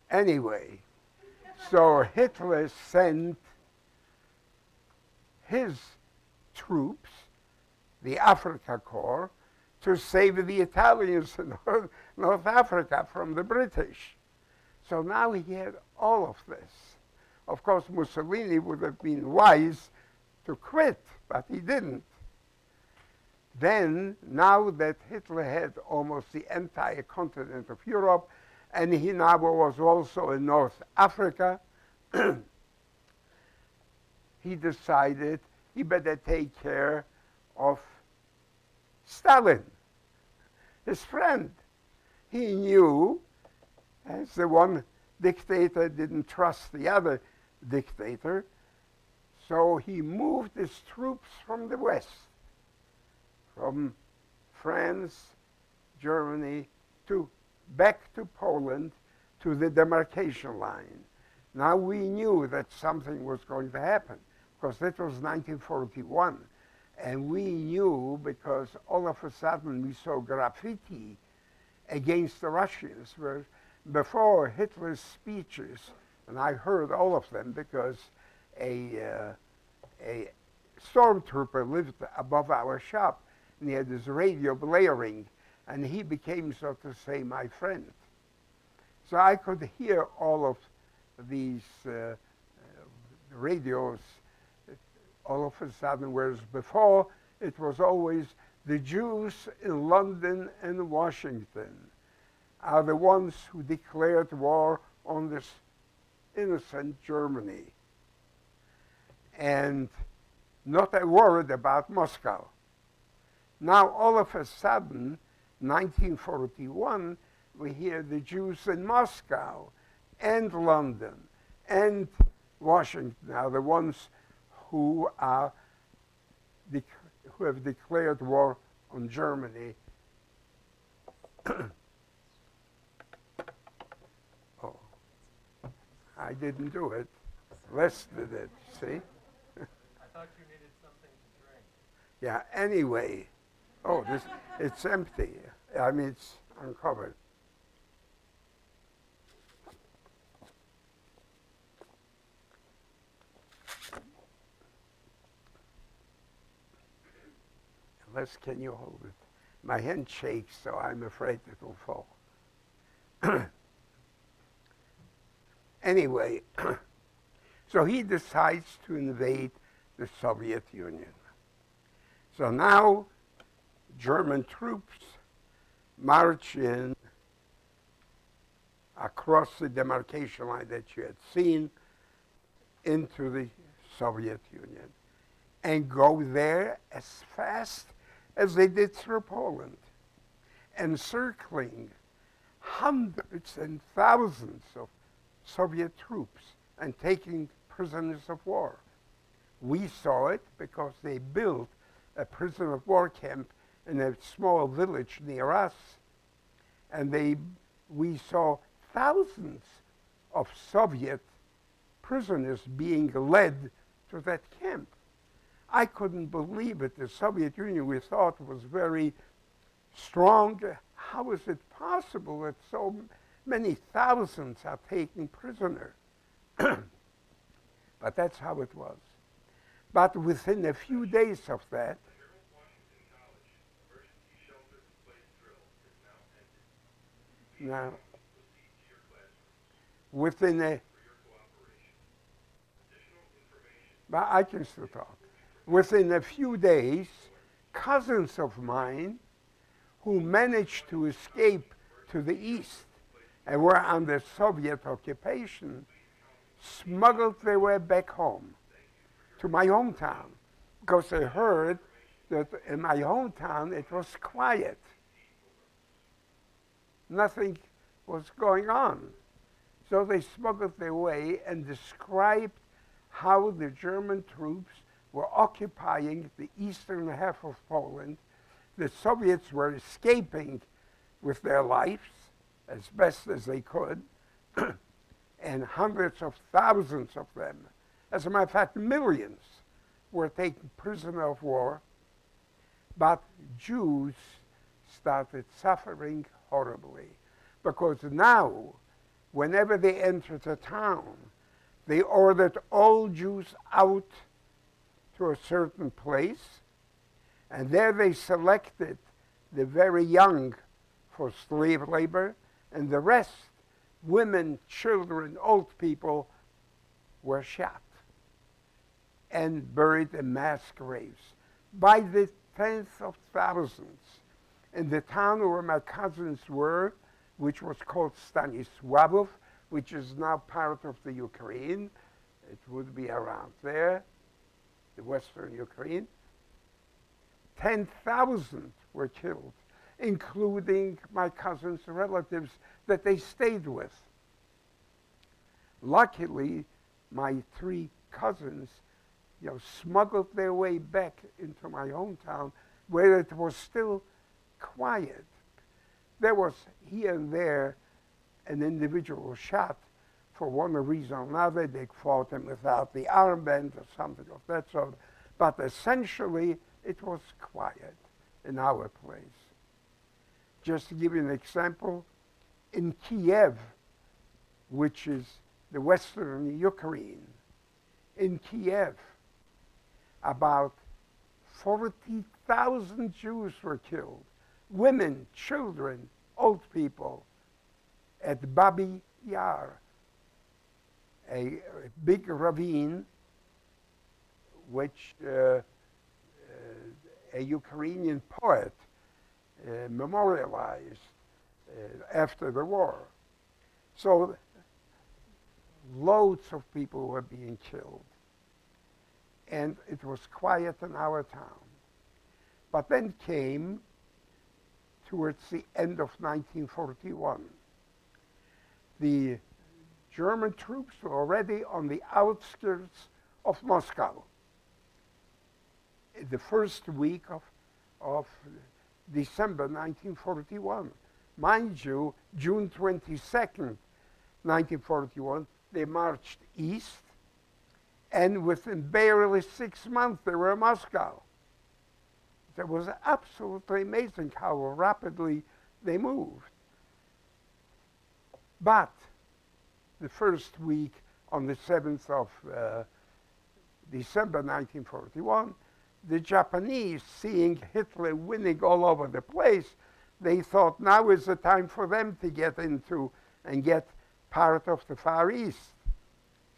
Anyway, so Hitler sent his troops, the Africa Corps, to save the Italians in North Africa from the British. So now he had all of this. Of course, Mussolini would have been wise to quit, but he didn't. Then, now that Hitler had almost the entire continent of Europe, and he now was also in North Africa, he decided he better take care of Stalin, his friend. He knew, as the one dictator didn't trust the other dictator, so he moved his troops from the west, from France, Germany, back to Poland, to the demarcation line. Now we knew that something was going to happen, because that was 1941. And we knew because all of a sudden we saw graffiti against the Russians. Where before Hitler's speeches, and I heard all of them because a stormtrooper lived above our shop, and he had his radio blaring, and he became, so to say, my friend. So I could hear all of these radios all of a sudden, whereas before it was always the Jews in London and Washington are the ones who declared war on this innocent Germany, and not a word about Moscow. Now all of a sudden, 1941, we hear the Jews in Moscow and London and Washington are the ones who have declared war on Germany. Oh, I didn't do it. Les did it, see? I thought you needed something to drink. Yeah, anyway. Oh, it's empty. I mean, it's uncovered. Les, can you hold it? My hand shakes, so I'm afraid it will fall. Anyway, so he decides to invade the Soviet Union. So now German troops march in across the demarcation line that you had seen into the Soviet Union and go there as fast as they did through Poland, encircling hundreds and thousands of Soviet troops and taking prisoners of war. We saw it because they built a prisoner of war camp in a small village near us, and we saw thousands of Soviet prisoners being led to that camp. I couldn't believe it. The Soviet Union, we thought, was very strong. How is it possible that so many thousands are taken prisoner? But that's how it was. But within a few days of that, now, within a, but I can still talk. Within a few days, cousins of mine who managed to escape to the east and were under Soviet occupation smuggled their way back home to my hometown because they heard that in my hometown it was quiet. Nothing was going on. So they smuggled their way and described how the German troops were occupying the eastern half of Poland. The Soviets were escaping with their lives as best as they could, and hundreds of thousands of them, as a matter of fact, millions, were taken prisoner of war. But Jews started suffering horribly, because now, whenever they entered a town, they ordered all Jews out to a certain place, and there they selected the very young for slave labor, and the rest, women, children, old people, were shot and buried in mass graves by the tens of thousands. In the town where my cousins were, which was called Stanisławów, which is now part of the Ukraine, it would be around there, the western Ukraine, 10,000 were killed, including my cousins' relatives that they stayed with. Luckily, my three cousins, smuggled their way back into my hometown where it was still quiet. There was here and there an individual shot for one reason or another. They fought him without the armband or something of that sort. But essentially, it was quiet in our place. Just to give you an example, in Kiev, which is the western Ukraine, in Kiev, about 40,000 Jews were killed. Women, children, old people, at Babi Yar, a big ravine which a Ukrainian poet memorialized after the war. So loads of people were being killed. And it was quiet in our town. But then came, towards the end of 1941, the German troops were already on the outskirts of Moscow. The first week of December 1941. Mind you, June 22nd, 1941, they marched east, and within barely 6 months they were in Moscow. It was absolutely amazing how rapidly they moved. But the first week, on the 7th of December 1941, the Japanese, seeing Hitler winning all over the place, they thought now is the time for them to get into and get part of the Far East,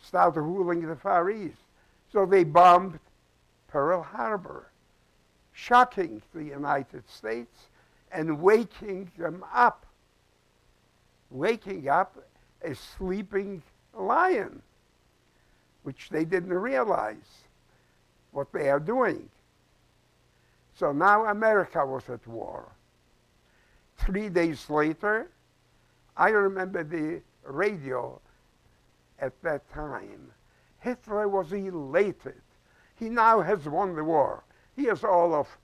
start ruling the Far East. So they bombed Pearl Harbor, shocking the United States and waking them up, waking up a sleeping lion, which they didn't realize what they are doing. So now America was at war. 3 days later, I remember the radio at that time. Hitler was elated. He now has won the war. He has all of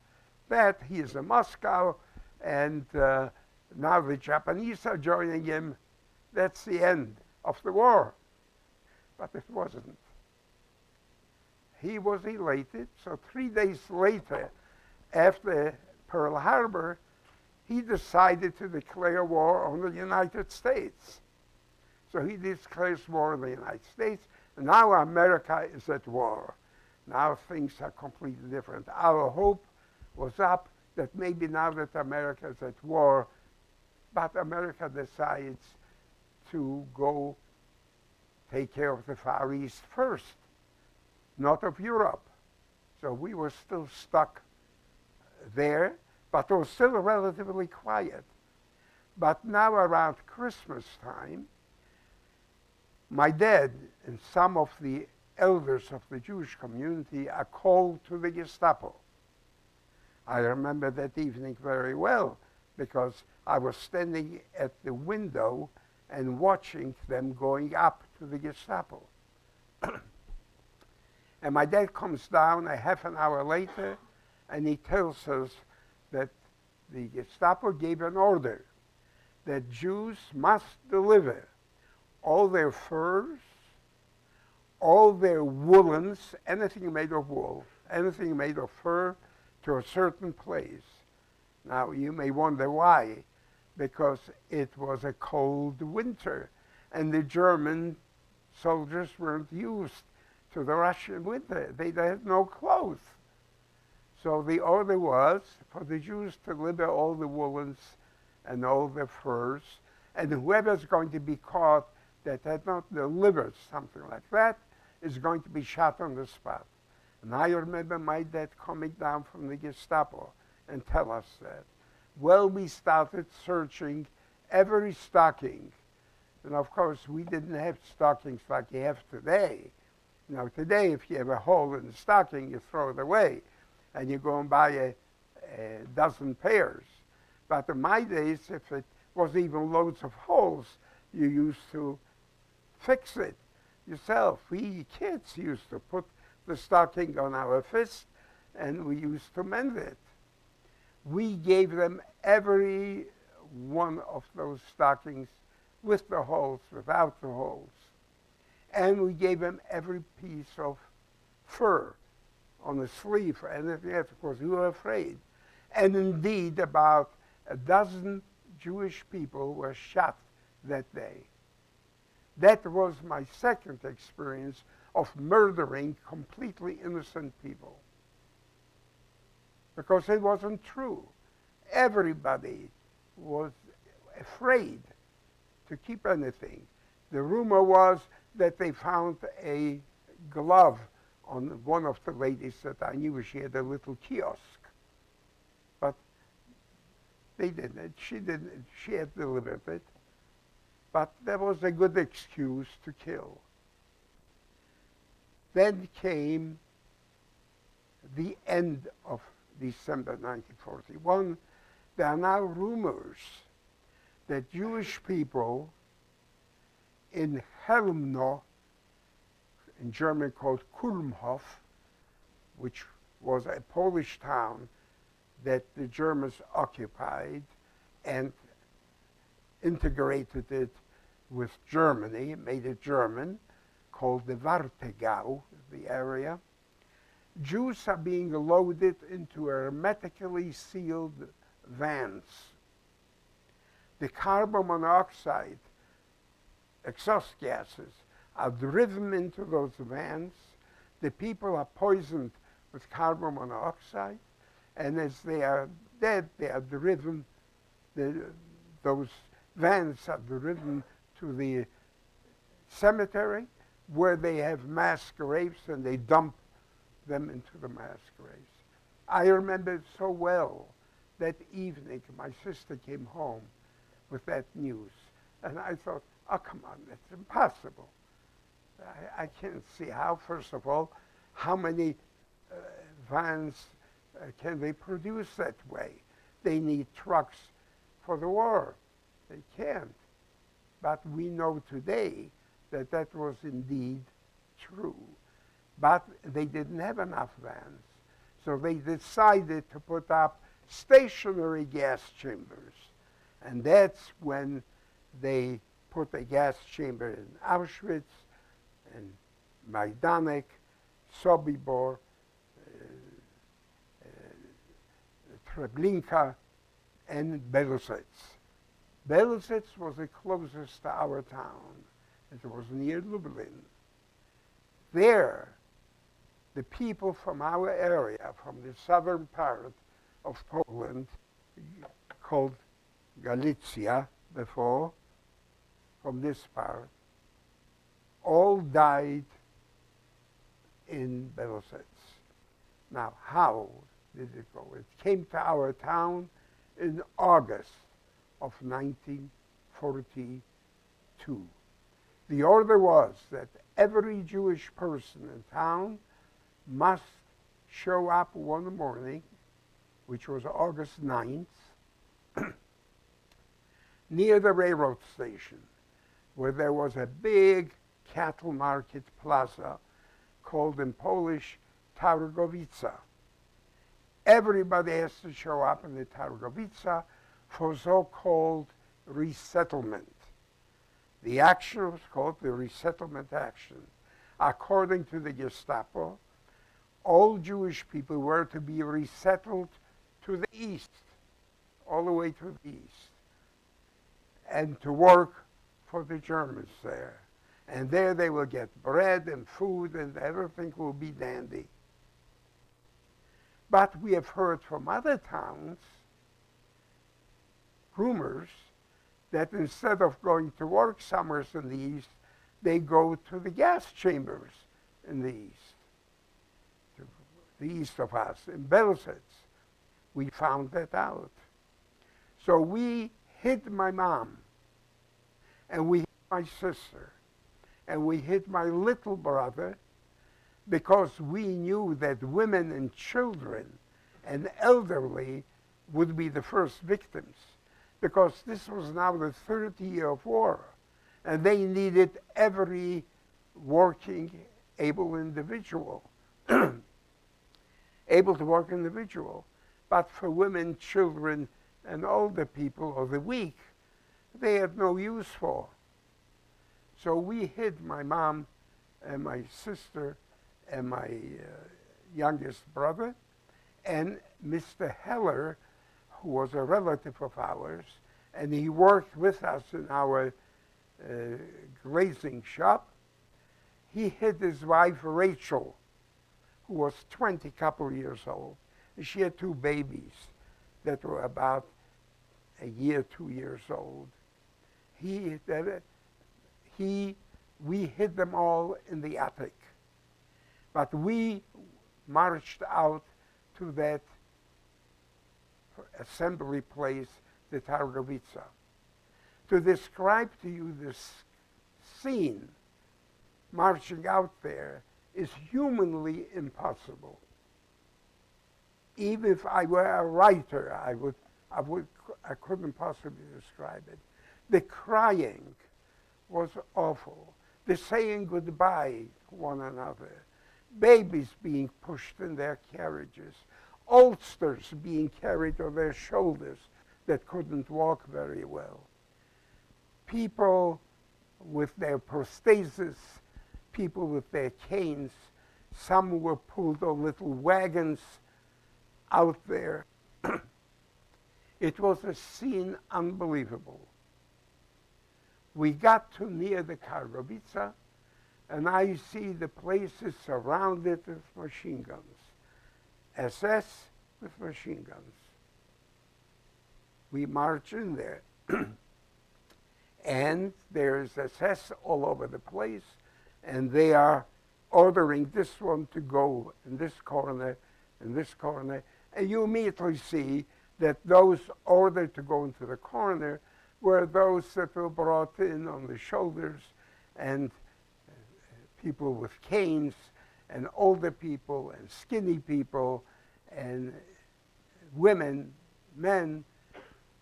that. He is in Moscow, and now the Japanese are joining him. That's the end of the war. But it wasn't. He was elated, so 3 days later, after Pearl Harbor, he decided to declare war on the United States. So he declares war on the United States, and now America is at war. Now things are completely different. Our hope was up that maybe now that America is at war, but America decides to go take care of the Far East first, not of Europe. So we were still stuck there, but it was still relatively quiet. But now around Christmas time, my dad and some of the elders of the Jewish community are called to the Gestapo. I remember that evening very well because I was standing at the window and watching them going up to the Gestapo. And my dad comes down a half an hour later and he tells us that the Gestapo gave an order that Jews must deliver all their furs, all their woolens, anything made of wool, anything made of fur, to a certain place. Now, you may wonder why. Because it was a cold winter, and the German soldiers weren't used to the Russian winter. They had no clothes. So the order was for the Jews to deliver all the woolens and all the furs, and whoever's going to be caught that had not delivered something like that is going to be shot on the spot. And I remember my dad coming down from the Gestapo and tell us that. Well, we started searching every stocking. And of course, we didn't have stockings like you have today. You know, today, if you have a hole in the stocking, you throw it away. And you go and buy a dozen pairs. But in my days, if it was even loads of holes, you used to fix it yourself. We kids used to put the stocking on our fist and we used to mend it. We gave them every one of those stockings with the holes, without the holes. And we gave them every piece of fur on the sleeve or anything else, because we were afraid. And indeed, about a dozen Jewish people were shot that day. That was my second experience of murdering completely innocent people. Because it wasn't true. Everybody was afraid to keep anything. The rumor was that they found a glove on one of the ladies that I knew. She had a little kiosk. But they didn't. She didn't. She had delivered it. But that was a good excuse to kill. Then came the end of December 1941. There are now rumors that Jewish people in Helmno, in German called Kulmhof, which was a Polish town that the Germans occupied and integrated it with Germany, made it German, called the Warthegau, the area. Jews are being loaded into hermetically sealed vans. The carbon monoxide exhaust gases are driven into those vans. The people are poisoned with carbon monoxide, and as they are dead, they are driven, those vans are driven to the cemetery where they have mass graves, and they dump them into the mass graves. I remember so well that evening my sister came home with that news, and I thought, oh, come on, that's impossible. I can't see how, first of all, how many vans can they produce that way? They need trucks for the war. They can't. But we know today that that was indeed true. But they didn't have enough vans. So they decided to put up stationary gas chambers. And that's when they put a gas chamber in Auschwitz, and Majdanek, Sobibor, Treblinka, and Belosec. Belosec was the closest to our town. It was near Lublin. There, the people from our area, from the southern part of Poland, called Galicia before, from this part, all died in Belosec. Now, how did it go? It came to our town in August of 1942. The order was that every Jewish person in town must show up one morning, which was August 9th, near the railroad station, where there was a big cattle market plaza called in Polish Targowica. Everybody has to show up in the Targowica for so-called resettlement. The action was called the resettlement action. According to the Gestapo, all Jewish people were to be resettled to the east, all the way to the east, and to work for the Germans there. And there they will get bread and food, and everything will be dandy. But we have heard from other towns rumors that instead of going to work somewhere in the east, they go to the gas chambers in the east, to the east of us, in Belosec. We found that out. So we hid my mom, and we hid my sister, and we hid my little brother, because we knew that women and children and elderly would be the first victims, because this was now the third year of war, and they needed every working, able individual, able to work individual. But for women, children, and older people, or the weak, they had no use for. So we hid, my mom and my sister and my youngest brother, and Mr. Heller, who was a relative of ours, and he worked with us in our glazing shop. He hid his wife, Rachel, who was 20 couple years old. And she had 2 babies that were about a year, 2 years old. We hid them all in the attic. But we marched out to that assembly place, the Targovica. To describe to you this scene, marching out there, is humanly impossible. Even if I were a writer, I couldn't possibly describe it. The crying was awful. The saying goodbye to one another. Babies being pushed in their carriages. Oldsters being carried on their shoulders that couldn't walk very well. People with their prostheses, people with their canes. Some were pulled on little wagons out there. It was a scene unbelievable. We got to near the Kargovica, and I see the places surrounded with machine guns. SS with machine guns. We march in there, and there's SS all over the place, and they are ordering this one to go in this corner, in this corner, and you immediately see that those ordered to go into the corner were those that were brought in on the shoulders, and people with canes, and older people, and skinny people, and women, men,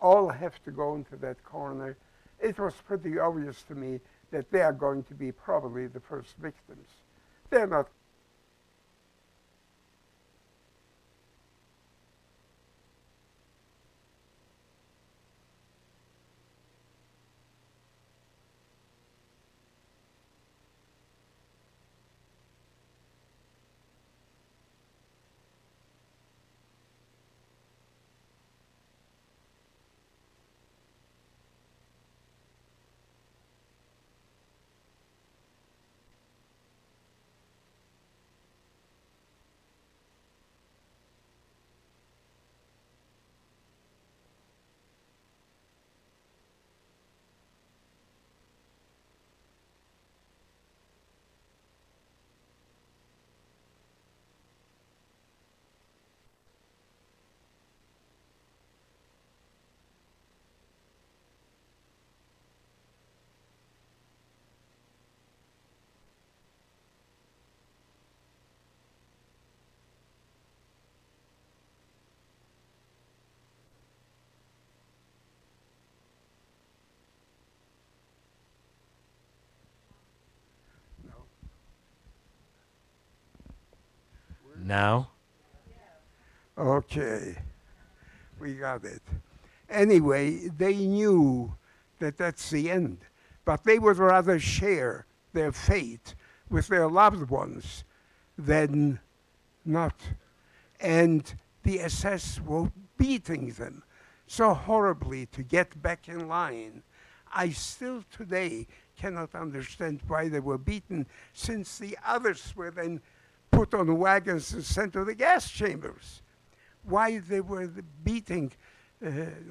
all have to go into that corner. It was pretty obvious to me that they are going to be probably the first victims. They're not. Now? Okay, we got it. Anyway, they knew that that's the end, but they would rather share their fate with their loved ones than not. And the SS were beating them so horribly to get back in line. I still today cannot understand why they were beaten, since the others were then put on wagons and sent to the gas chambers. Why they were beating,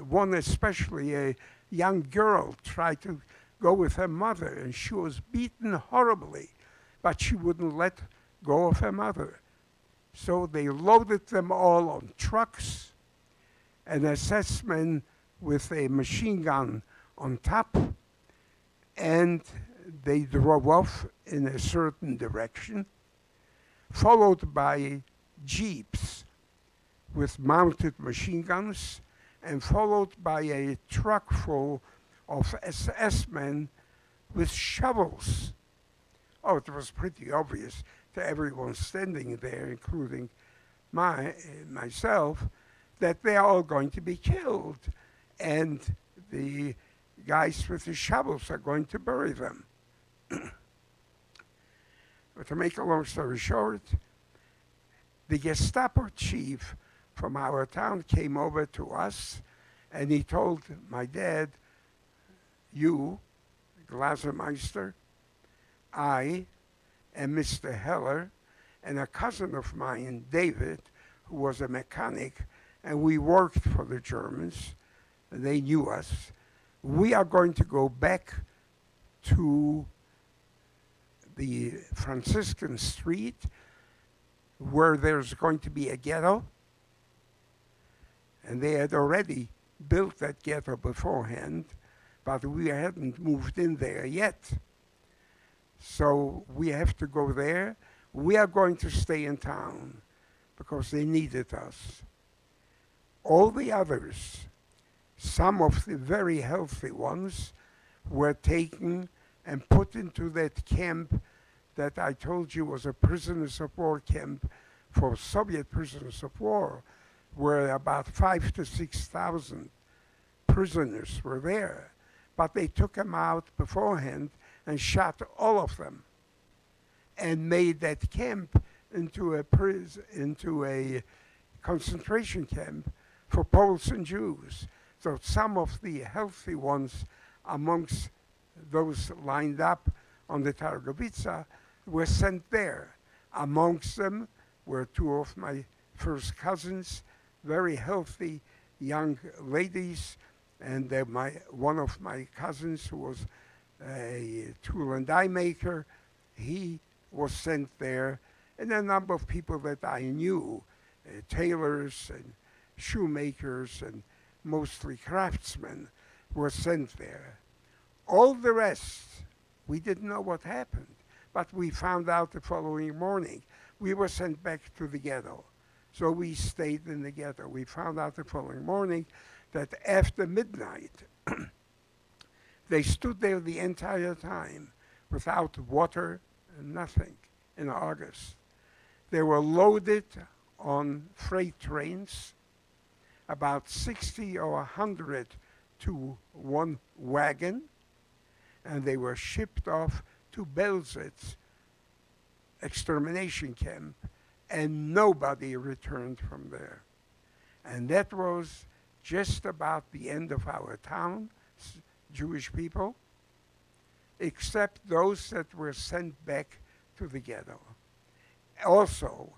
one especially, a young girl tried to go with her mother, and she was beaten horribly, but she wouldn't let go of her mother. So they loaded them all on trucks, an SS man with a machine gun on top, and they drove off in a certain direction, followed by jeeps with mounted machine guns, and followed by a truck full of SS men with shovels Oh, it was pretty obvious to everyone standing there, including myself, that they are all going to be killed, and the guys with the shovels are going to bury them. But to make a long story short, the Gestapo chief from our town came over to us, and he told my dad, you, Glasermeister, I, and Mr. Heller, and a cousin of mine, David, who was a mechanic, and we worked for the Germans, and they knew us. We are going to go back to the Franciscan Street where there's going to be a ghetto, and they had already built that ghetto beforehand, but we hadn't moved in there yet. So we have to go there. We are going to stay in town because they needed us. All the others, some of the very healthy ones, were taken and put into that camp that I told you was a prisoners of war camp for Soviet prisoners of war, where about 5,000 to 6,000 prisoners were there. But they took them out beforehand and shot all of them and made that camp into a concentration camp for Poles and Jews. So some of the healthy ones amongst those lined up on the Targovica were sent there. Amongst them were two of my first cousins, very healthy young ladies, and one of my cousins who was a tool and die maker, he was sent there, and a number of people that I knew, tailors and shoemakers and mostly craftsmen, were sent there. All the rest, we didn't know what happened, but we found out the following morning. We were sent back to the ghetto. So we stayed in the ghetto. We found out the following morning that after midnight, they stood there the entire time without water and nothing in August. They were loaded on freight trains, about 60 or 100 to one wagon, and they were shipped off to Belzec extermination camp, and nobody returned from there. And that was just about the end of our town, Jewish people, except those that were sent back to the ghetto. Also,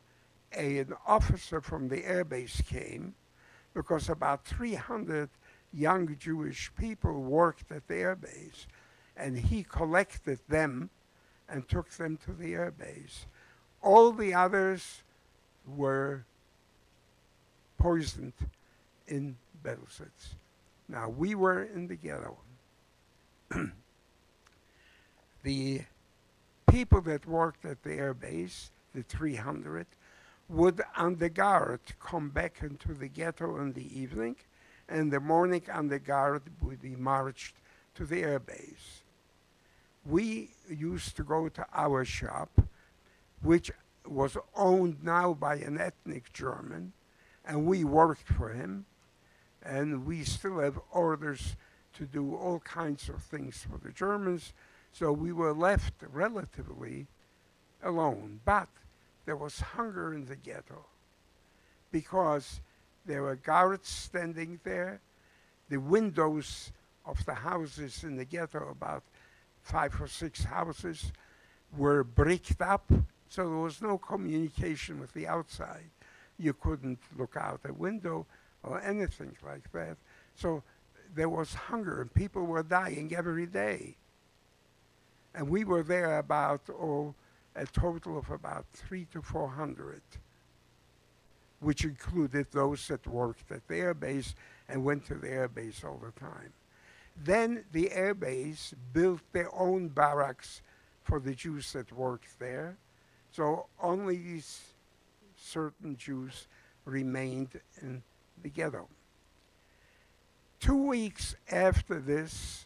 an officer from the airbase came because about 300 young Jewish people worked at the airbase, and he collected them and took them to the airbase. All the others were poisoned in Belzec. Now, we were in the ghetto. The people that worked at the airbase, the 300, would on the guard come back into the ghetto in the evening, and the morning on the guard would be marched to the airbase. We used to go to our shop, which was owned now by an ethnic German, and we worked for him, and we still have orders to do all kinds of things for the Germans, so we were left relatively alone. But there was hunger in the ghetto because there were guards standing there. The windows of the houses in the ghetto, about 5 or 6 houses, were bricked up, so there was no communication with the outside. You couldn't look out a window or anything like that. So there was hunger, and people were dying every day. And we were there about, a total of about 300 to 400, which included those that worked at the airbase and went to the airbase all the time. Then the airbase built their own barracks for the Jews that worked there. So only these certain Jews remained in the ghetto. 2 weeks after this,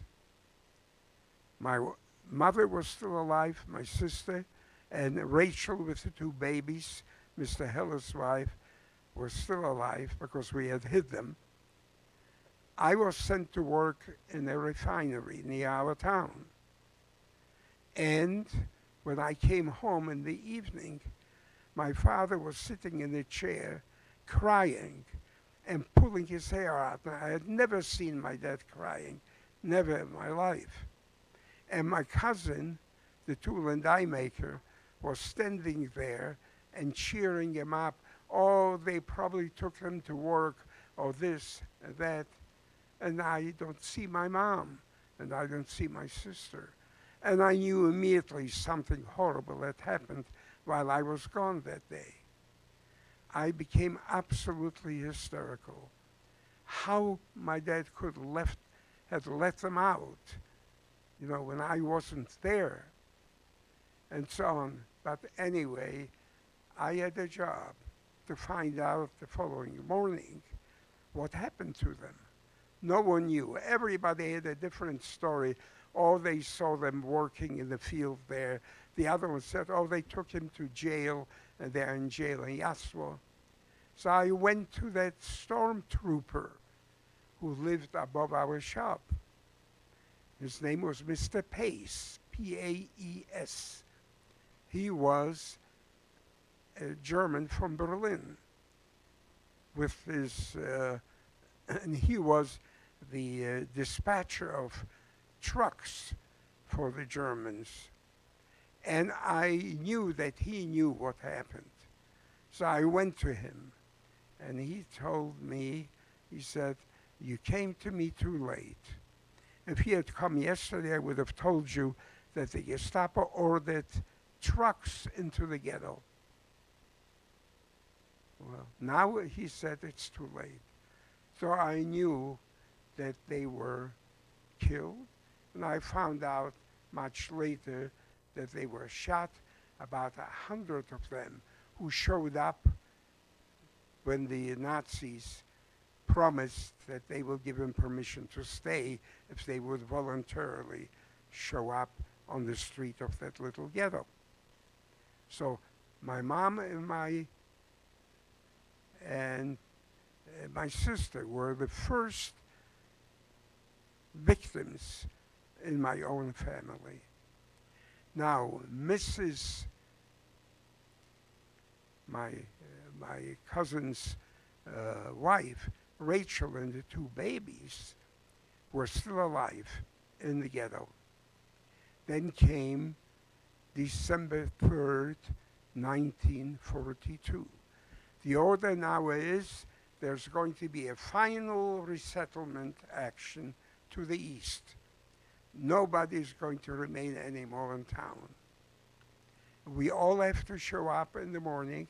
mother was still alive, my sister, and Rachel with the two babies, Mr. Heller's wife, were still alive because we had hid them. I was sent to work in a refinery near our town. And when I came home in the evening, my father was sitting in a chair crying and pulling his hair out. Now, I had never seen my dad crying, never in my life. And my cousin, the tool and die maker, was standing there and cheering him up. Oh, they probably took him to work, or this and that. And I don't see my mom, and I don't see my sister. And I knew immediately something horrible had happened while I was gone that day. I became absolutely hysterical. How my dad could have let them out, when I wasn't there, and so on. But anyway, I had a job to find out the following morning what happened to them. No one knew. Everybody had a different story. Oh, they saw them working in the field there. The other one said, oh, they took him to jail, and they're in jail in Yaswa. So I went to that stormtrooper who lived above our shop. His name was Mr. Pace, P-A-E-S. He was a German from Berlin. With his, and he was the dispatcher of trucks for the Germans. And I knew that he knew what happened. So I went to him, and he told me, he said, you came to me too late. If he had come yesterday, I would have told you that the Gestapo ordered trucks into the ghetto. Well, now he said it's too late. So I knew that they were killed, and I found out much later that they were shot, about 100 of them, who showed up when the Nazis promised that they will give him permission to stay if they would voluntarily show up on the street of that little ghetto. So my mom and my sister were the first victims in my own family. Now, my cousin's wife, Rachel, and the two babies were still alive in the ghetto. Then came December 3rd, 1942. The order now is there's going to be a final resettlement action to the east. Nobody's going to remain anymore in town. We all have to show up in the morning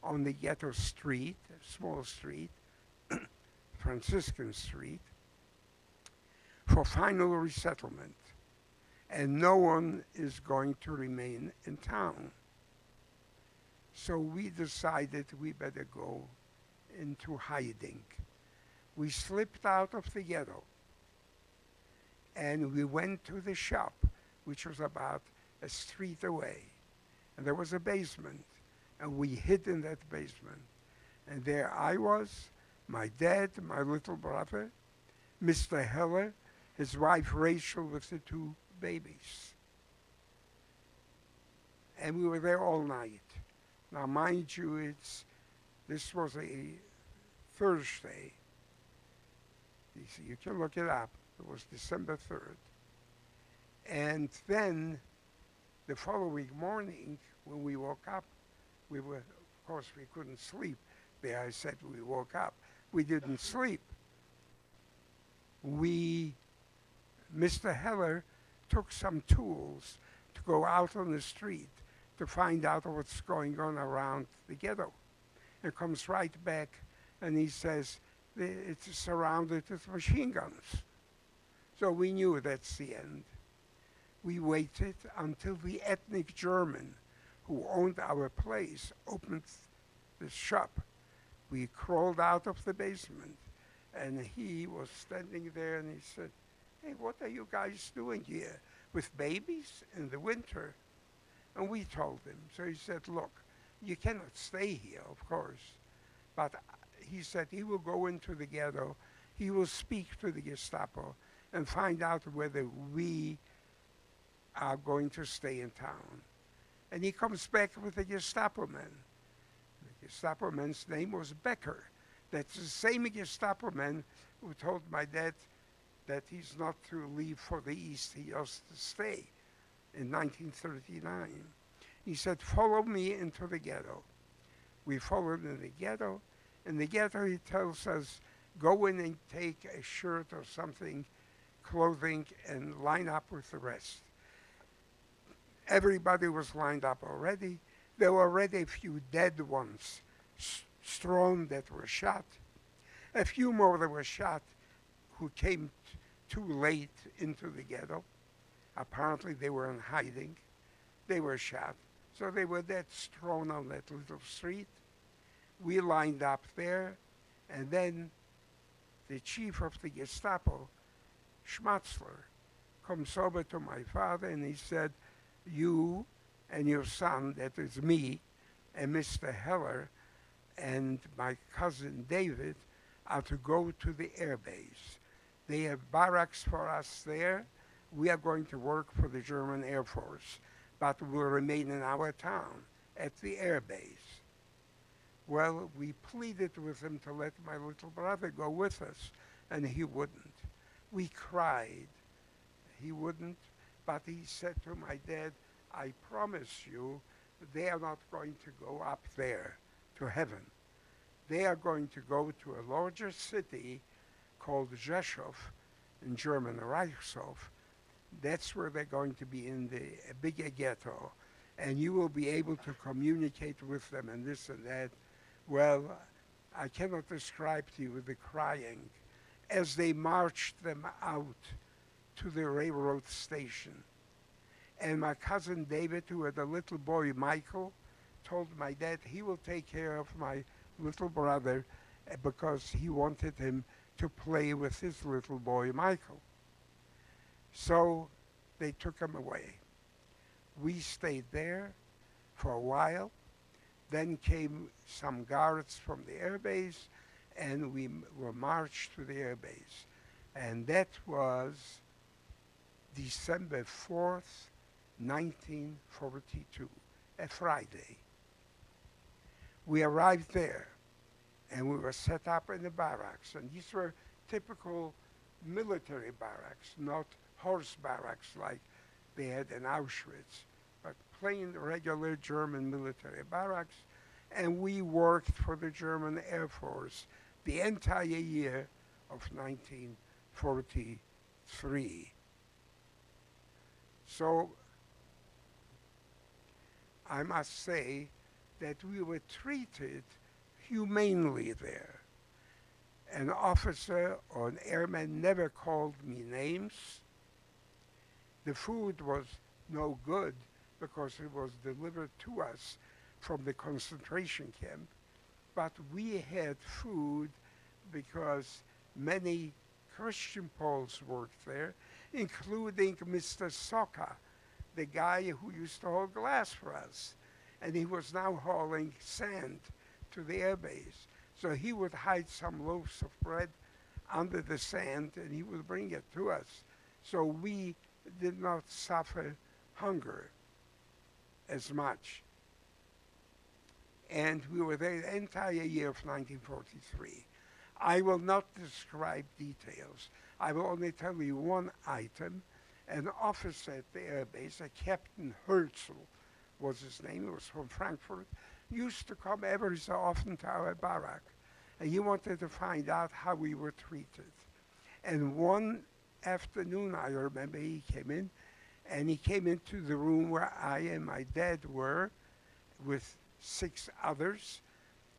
on the ghetto street, a small street, Franciscan Street, for final resettlement. And no one is going to remain in town. So we decided we better go into hiding. We slipped out of the ghetto, and we went to the shop, which was about a street away. And there was a basement, and we hid in that basement. And there I was, my dad, my little brother, Mr. Heller, his wife Rachel with the two babies. And we were there all night. Now, mind you, this was a Thursday. You can look it up. It was December 3rd. And then the following morning, when we woke up, of course, we couldn't sleep. There I said we woke up. We didn't sleep. Mr. Heller took some tools to go out on the street to find out what's going on around the ghetto. He comes right back and he says, it's surrounded with machine guns. So we knew that's the end. We waited until the ethnic German who owned our place opened the shop. We crawled out of the basement, and he was standing there, and he said, hey, what are you guys doing here? with babies in the winter. And we told him. So he said, look, you cannot stay here, of course. But he said he will go into the ghetto. He will speak to the Gestapo and find out whether we are going to stay in town. And he comes back with the Gestapo man. The Gestapo man's name was Becker. That's the same Gestapo man who told my dad that he's not to leave for the East, he has to stay in 1939. He said, follow me into the ghetto. We followed in the ghetto. In the ghetto, he tells us, go in and take a shirt or something, clothing, and line up with the rest. Everybody was lined up already. There were already a few dead ones strewn that were shot. A few more that were shot who came too late into the ghetto. Apparently they were in hiding. They were shot. So they were dead strewn on that little street. We lined up there, and then the chief of the Gestapo, Schmatzler, comes over to my father and he said, you and your son, that is me, and Mr. Heller, and my cousin David, are to go to the air base. They have barracks for us there. We are going to work for the German Air Force, but will remain in our town at the air base. Well, we pleaded with him to let my little brother go with us, and he wouldn't. We cried. He wouldn't, but he said to my dad, I promise you, they are not going to go up there to heaven. They are going to go to a larger city called Rzeszów, in German, Reichshof. That's where they're going to be in the bigger ghetto, and you will be able to communicate with them and this and that. Well, I cannot describe to you the crying as they marched them out to the railroad station. And my cousin David, who had a little boy, Michael, told my dad he will take care of my little brother because he wanted him to play with his little boy, Michael. So they took him away. We stayed there for a while. Then came some guards from the airbase, and we were marched to the airbase. And that was December 4th, 1942, a Friday. We arrived there, and we were set up in the barracks. And these were typical military barracks, not horse barracks like they had in Auschwitz, but plain, regular German military barracks. And we worked for the German Air Force the entire year of 1943. So I must say that we were treated humanely there. An officer or an airman never called me names. The food was no good because it was delivered to us from the concentration camp, but we had food because many Christian Poles worked there, including Mr. Soka, the guy who used to haul glass for us. And he was now hauling sand to the airbase. So he would hide some loaves of bread under the sand and he would bring it to us. So we did not suffer hunger as much. And we were there the entire year of 1943. I will not describe details. I will only tell you one item. An officer at the airbase, a Captain Herzl was his name, he was from Frankfurt, used to come every so often to our barrack. And he wanted to find out how we were treated. And one afternoon, I remember, he came in, and he came into the room where I and my dad were with 6 others,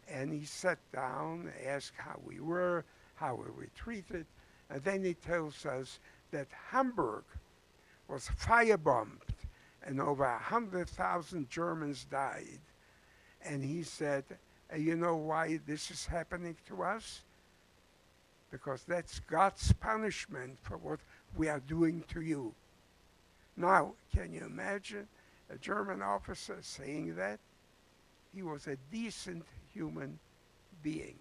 and he sat down, asked how we were, how we were treated, and then he tells us that Hamburg was firebombed and over 100,000 Germans died. And he said, you know why this is happening to us? Because that's God's punishment for what we are doing to you. Now, can you imagine a German officer saying that? He was a decent human being.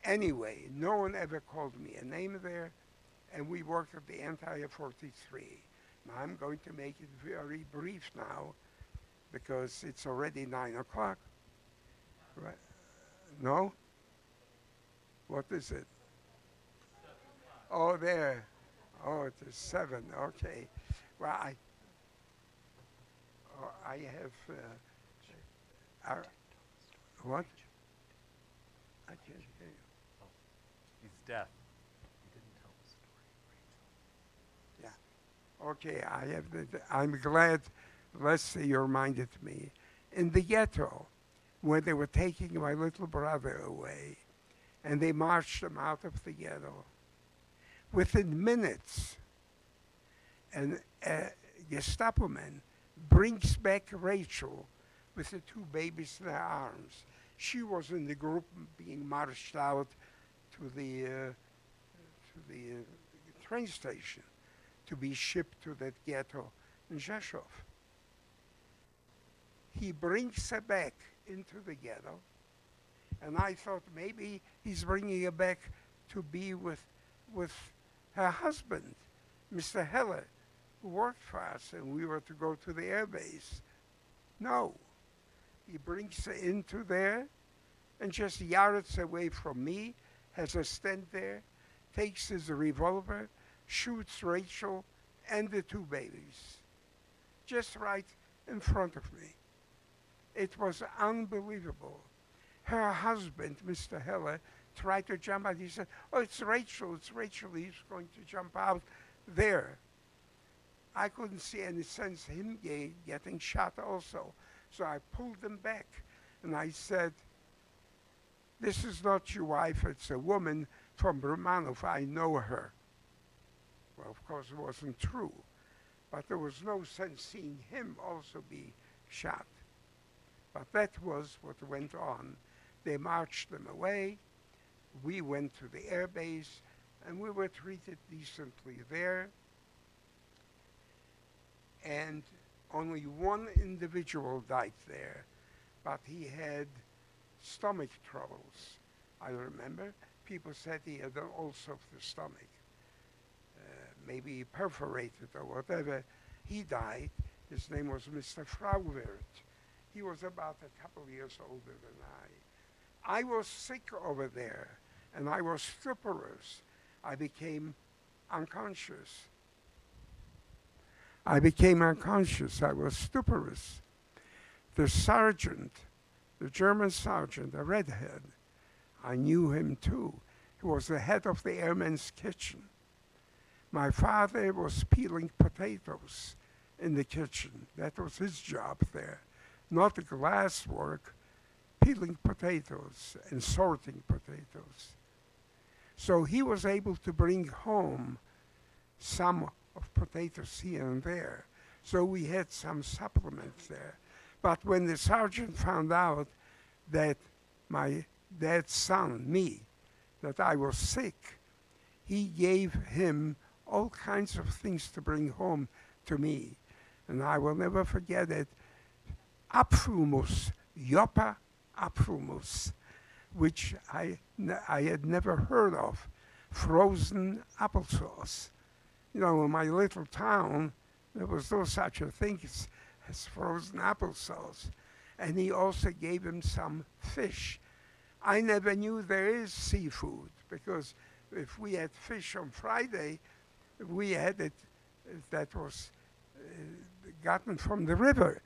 Anyway, no one ever called me a name there, and we worked at the entire 43. Now, I'm going to make it very brief now because it's already 9 o'clock. Right? No? What is it? Oh, there. Oh, it is 7. Okay. Well, I have. What? I can't hear you. He's deaf. He didn't tell the story, Rachel. Yeah. Okay, I'm glad Leslie you reminded me. In the ghetto, when they were taking my little brother away, and they marched him out of the ghetto, within minutes, a Gestapo man brings back Rachel with the 2 babies in her arms. She was in the group being marched out to the train station to be shipped to that ghetto in Rzeszów. He brings her back into the ghetto, and I thought maybe he's bringing her back to be with her husband, Mr. Heller, who worked for us, and we were to go to the air base. No. He brings her into there and just yards away from me, has her stand there, takes his revolver, shoots Rachel and the 2 babies, just right in front of me. It was unbelievable. Her husband, Mr. Heller, tried to jump out. He said, "Oh, it's Rachel, he's going to jump out there." I couldn't see any sense him getting shot also. So I pulled him back and I said, "This is not your wife, it's a woman from Romanov, I know her." Well, of course it wasn't true, but there was no sense seeing him also be shot. But that was what went on. They marched them away. We went to the air base, and we were treated decently there. And only one individual died there, but he had stomach troubles. I remember people said he had ulcer of the stomach, maybe perforated or whatever. He died. His name was Mr. Frauwirth. He was about a couple years older than I was sick over there, and I was stuporous. I became unconscious. I was stuporous. The sergeant, the German sergeant, a redhead, I knew him too. He was the head of the airman's kitchen. My father was peeling potatoes in the kitchen. That was his job there. Not the glass work, peeling potatoes and sorting potatoes. So he was able to bring home some of potatoes here and there. So we had some supplements there. But when the sergeant found out that my dad's son, me, that I was sick, he gave him all kinds of things to bring home to me. And I will never forget it. Apfelmus, Joppa Apfelmus, which I had never heard of, frozen applesauce. You know, in my little town, there was no such a thing as frozen applesauce. And he also gave him some fish. I never knew there is seafood, because if we had fish on Friday, we had it that was gotten from the river.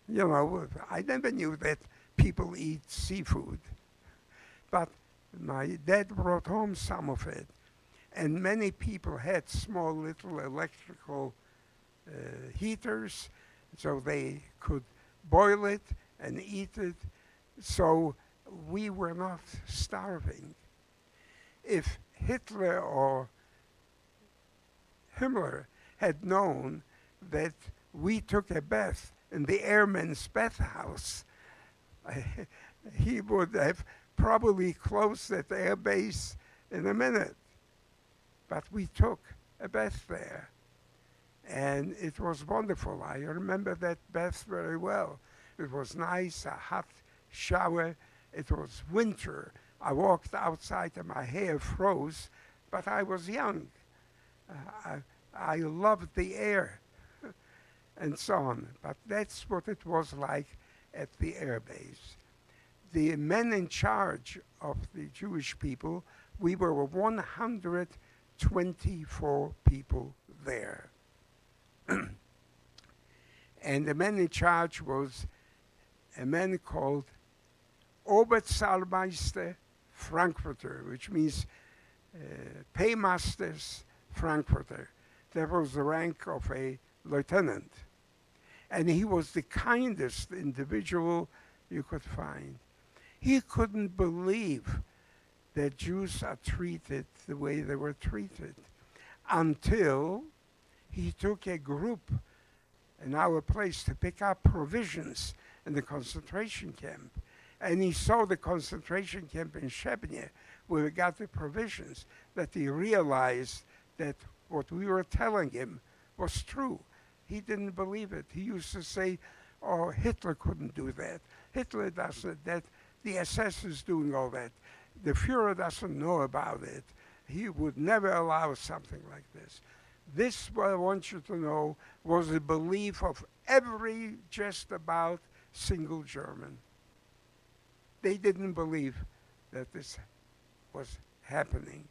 You know, I never knew that people eat seafood. But my dad brought home some of it. And many people had small little electrical heaters, so they could boil it and eat it. So we were not starving. If Hitler or Himmler had known that we took a bath in the airman's bathhouse, he would have probably closed that air base in a minute. But we took a bath there. And it was wonderful. I remember that bath very well. It was nice, a hot shower. It was winter. I walked outside and my hair froze, but I was young. I loved the air and so on. But that's what it was like at the air base. The men in charge of the Jewish people, we were 124 people there. And the man in charge was a man called Oberzahlmeister Frankfurter, which means Paymasters Frankfurter. That was the rank of a lieutenant. And he was the kindest individual you could find. He couldn't believe that Jews are treated the way they were treated until he took a group in our place to pick up provisions in the concentration camp. And he saw the concentration camp in Shebnya, where we got the provisions, that he realized that what we were telling him was true. He didn't believe it. He used to say, oh, Hitler couldn't do that. Hitler doesn't, that the SS is doing all that. The Fuhrer doesn't know about it. He would never allow something like this. This, what I want you to know, was the belief of every just about single German. They didn't believe that this was happening.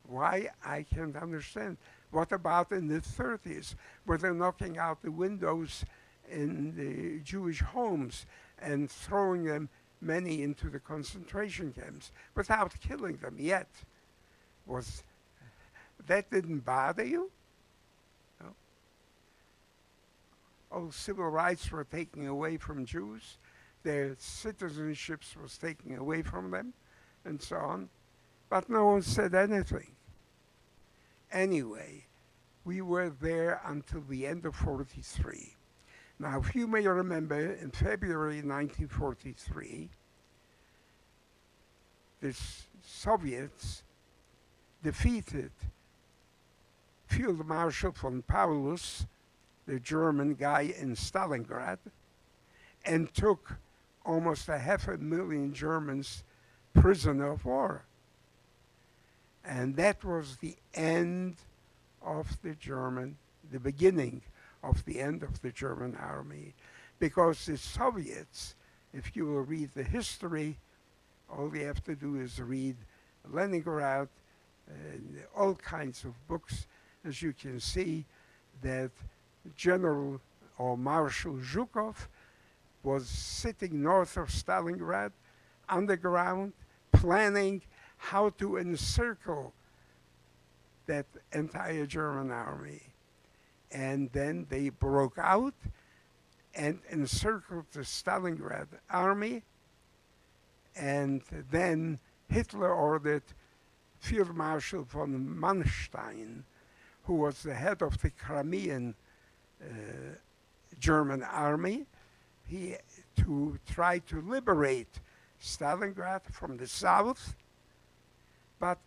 Why? I can't understand. What about in the 30s, where they're knocking out the windows in the Jewish homes and throwing them, many, into the concentration camps without killing them yet? That didn't bother you? No? Oh, civil rights were taken away from Jews. Their citizenships was taken away from them, and so on. But no one said anything. Anyway, we were there until the end of 43. Now, if you may remember, in February 1943, the Soviets defeated Field Marshal von Paulus, the German guy in Stalingrad, and took almost 500,000 Germans prisoner of war. And that was the end of the beginning of the end of the German army. Because the Soviets, if you will read the history, all you have to do is read Leningrad, all kinds of books. As you can see, that General or Marshal Zhukov was sitting north of Stalingrad, underground, planning how to encircle that entire German army. And then they broke out and encircled the Stalingrad army. And then Hitler ordered Field Marshal von Manstein, who was the head of the Crimean German army, to try to liberate Stalingrad from the south. But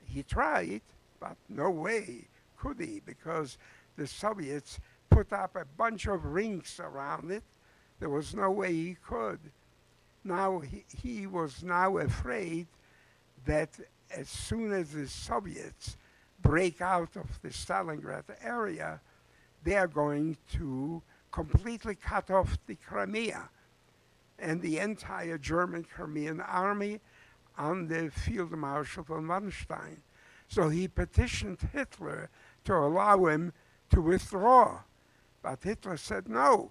he tried, but no way could he, because the Soviets put up a bunch of rings around it. There was no way he could. Now he was now afraid that as soon as the Soviets break out of the Stalingrad area, they are going to completely cut off the Crimea and the entire German Crimean army under Field Marshal von Manstein. So he petitioned Hitler to allow him to withdraw. But Hitler said no,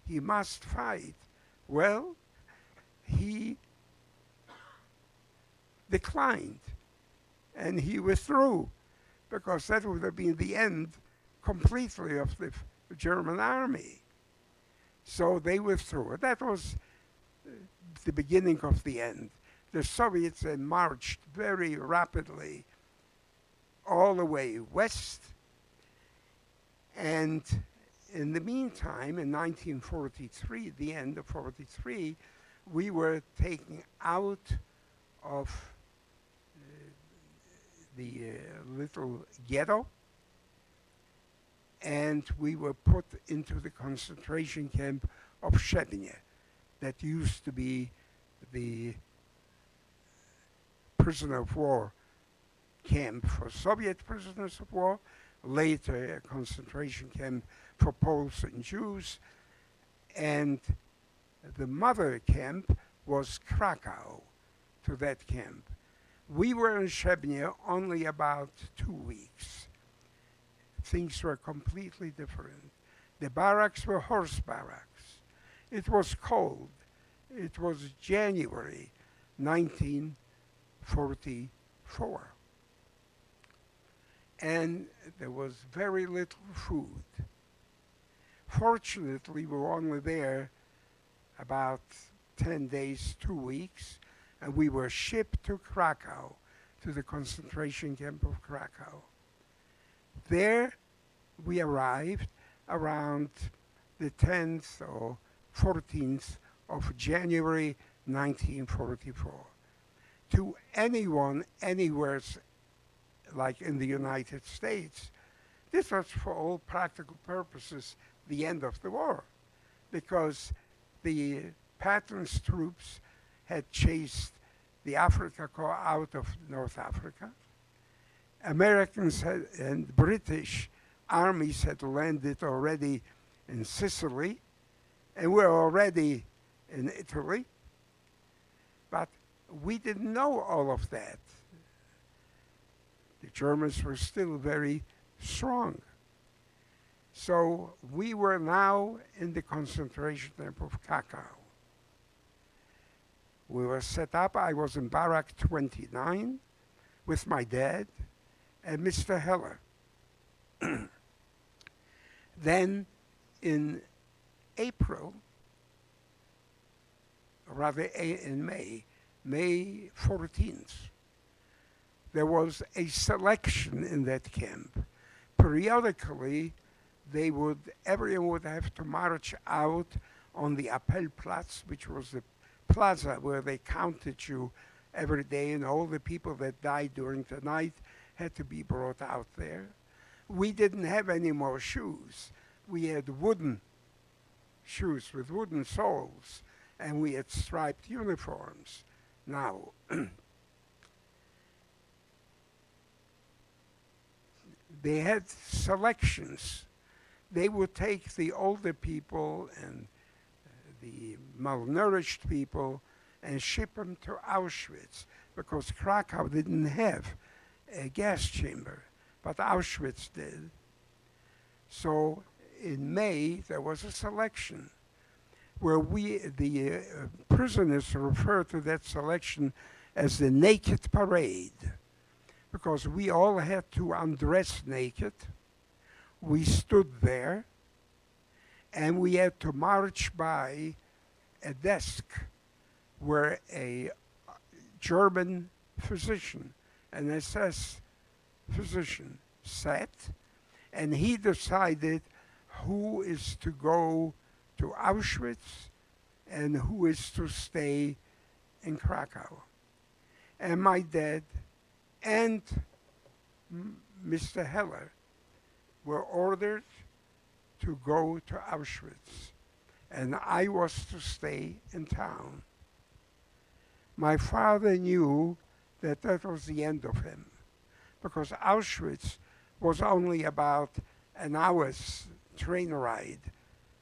he must fight. Well, he declined and he withdrew, because that would have been the end completely of the German army. So they withdrew. That was the beginning of the end. The Soviets then marched very rapidly all the way west. And in the meantime, in 1943, the end of 43, we were taken out of the little ghetto and we were put into the concentration camp of Shebnya. That used to be the prisoner of war camp for Soviet prisoners of war, later a concentration camp for Poles and Jews, and the mother camp was Krakow to that camp. We were in Shebnya only about 2 weeks. Things were completely different. The barracks were horse barracks. It was cold. It was January 1944. And there was very little food. Fortunately, we were only there about 10 days, 2 weeks, and we were shipped to Krakow, to the concentration camp of Krakow. There we arrived around the 10th or 14th of January 1944. To anyone, anywhere, like in the United States, this was for all practical purposes the end of the war, because the Patton's troops had chased the Afrika Korps out of North Africa. Americans and British armies had landed already in Sicily, and were already in Italy. But we didn't know all of that. The Germans were still very strong. So we were now in the concentration camp of Krakow. We were set up. I was in Barrack 29 with my dad and Mr. Heller. Then in April, rather in May 14th, there was a selection in that camp. Periodically, everyone would have to march out on the Appellplatz, which was the plaza where they counted you every day, and all the people that died during the night had to be brought out there. We didn't have any more shoes. We had wooden shoes with wooden soles, and we had striped uniforms. Now, they had selections. They would take the older people and the malnourished people and ship them to Auschwitz, because Krakow didn't have a gas chamber, but Auschwitz did. So in May, there was a selection where the prisoners refer to that selection as the naked parade, because we all had to undress naked. We stood there, and we had to march by a desk where a German physician, an SS physician, sat, and he decided who is to go to Auschwitz and who is to stay in Krakow. And my dad and Mr. Heller were ordered to go to Auschwitz, and I was to stay in town. My father knew that that was the end of him, because Auschwitz was only about an hour's train ride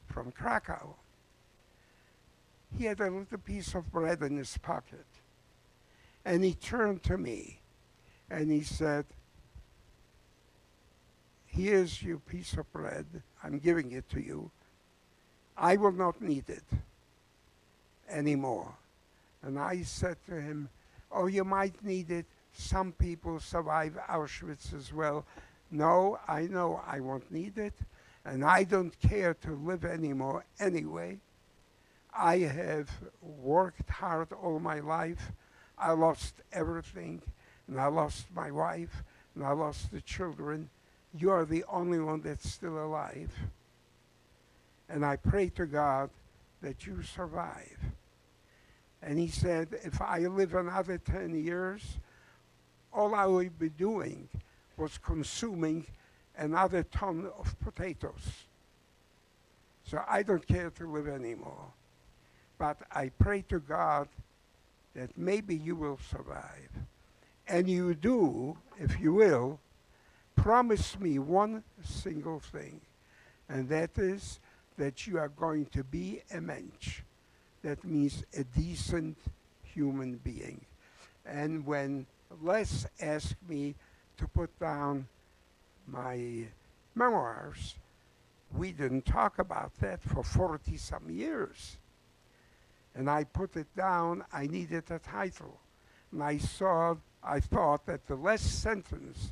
from Krakow. He had a little piece of bread in his pocket, and he turned to me and he said, "Here's your piece of bread. I'm giving it to you. I will not need it anymore." And I said to him, "Oh, you might need it. Some people survive Auschwitz as well." "No, I know I won't need it, and I don't care to live anymore anyway. I have worked hard all my life. I lost everything, and I lost my wife, and I lost the children. You are the only one that's still alive. And I pray to God that you survive." And he said, "If I live another 10 years, all I will be doing was consuming another ton of potatoes. So I don't care to live anymore. But I pray to God that maybe you will survive. And you do, if you will, promise me one single thing, and that is that you are going to be a mensch. That means a decent human being. And when Les asked me to put down my memoirs, we didn't talk about that for 40 some years. And I put it down, I needed a title. And I thought that the last sentence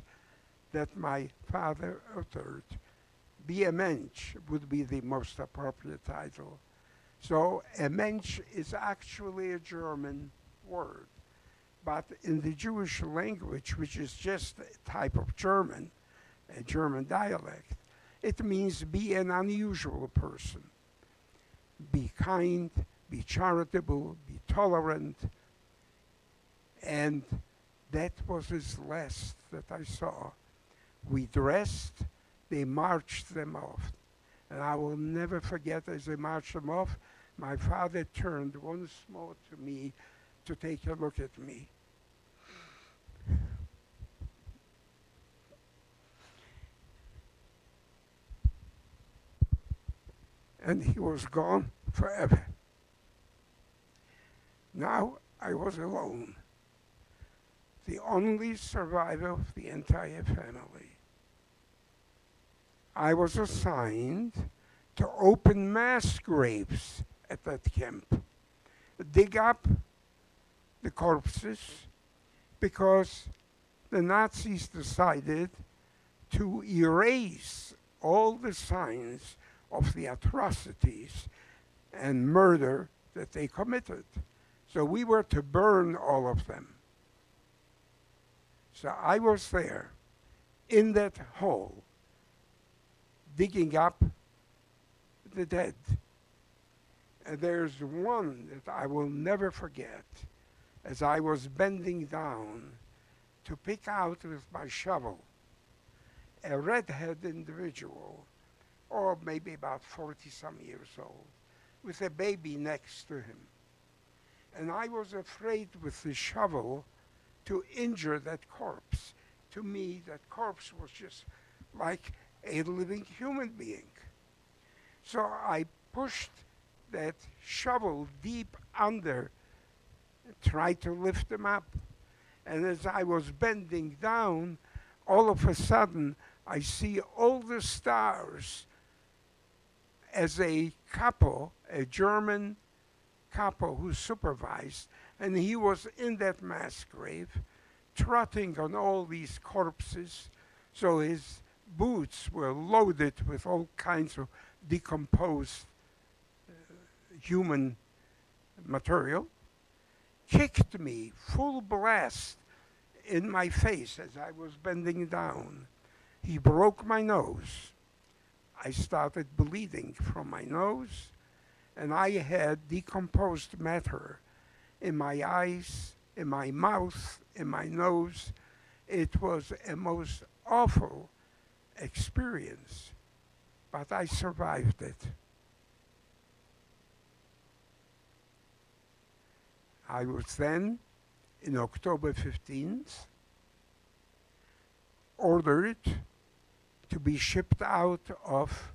that my father uttered, be a mensch, would be the most appropriate title. So a mensch is actually a German word. But in the Jewish language, which is just a type of German, a German dialect, it means be an unusual person. Be kind, be charitable, be tolerant. And that was his last that I saw. We dressed, they marched them off. And I will never forget, as they marched them off, my father turned once more to me to take a look at me. And he was gone forever. Now I was alone, the only survivor of the entire family. I was assigned to open mass graves at that camp, dig up the corpses, because the Nazis decided to erase all the signs of the atrocities and murder that they committed. So we were to burn all of them. So I was there in that hole, digging up the dead. And there's one that I will never forget. As I was bending down to pick out with my shovel a redhead individual, or maybe about 40-some years old, with a baby next to him. And I was afraid with the shovel to injure that corpse. To me, that corpse was just like a living human being. So I pushed that shovel deep under, tried to lift him up. And as I was bending down, all of a sudden, I see all the stars as a couple, a German couple who supervised, and he was in that mass grave, trotting on all these corpses. So his boots were loaded with all kinds of decomposed human material, kicked me full blast in my face as I was bending down. He broke my nose. I started bleeding from my nose, and I had decomposed matter in my eyes, in my mouth, in my nose. It was a most awful experience, but I survived it. I was then, in October 15th, ordered to be shipped out of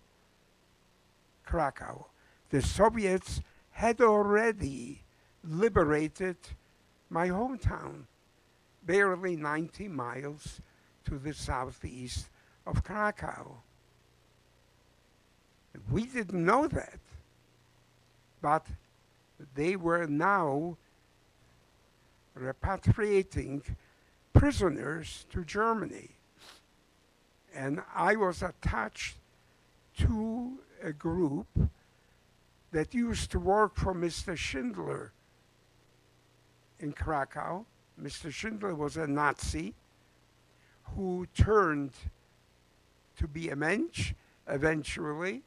Krakow. The Soviets had already liberated my hometown, barely 90 miles to the southeast of Krakow. We didn't know that, but they were now repatriating prisoners to Germany. And I was attached to a group that used to work for Mr. Schindler in Krakow. Mr. Schindler was a Nazi who turned to be a mensch eventually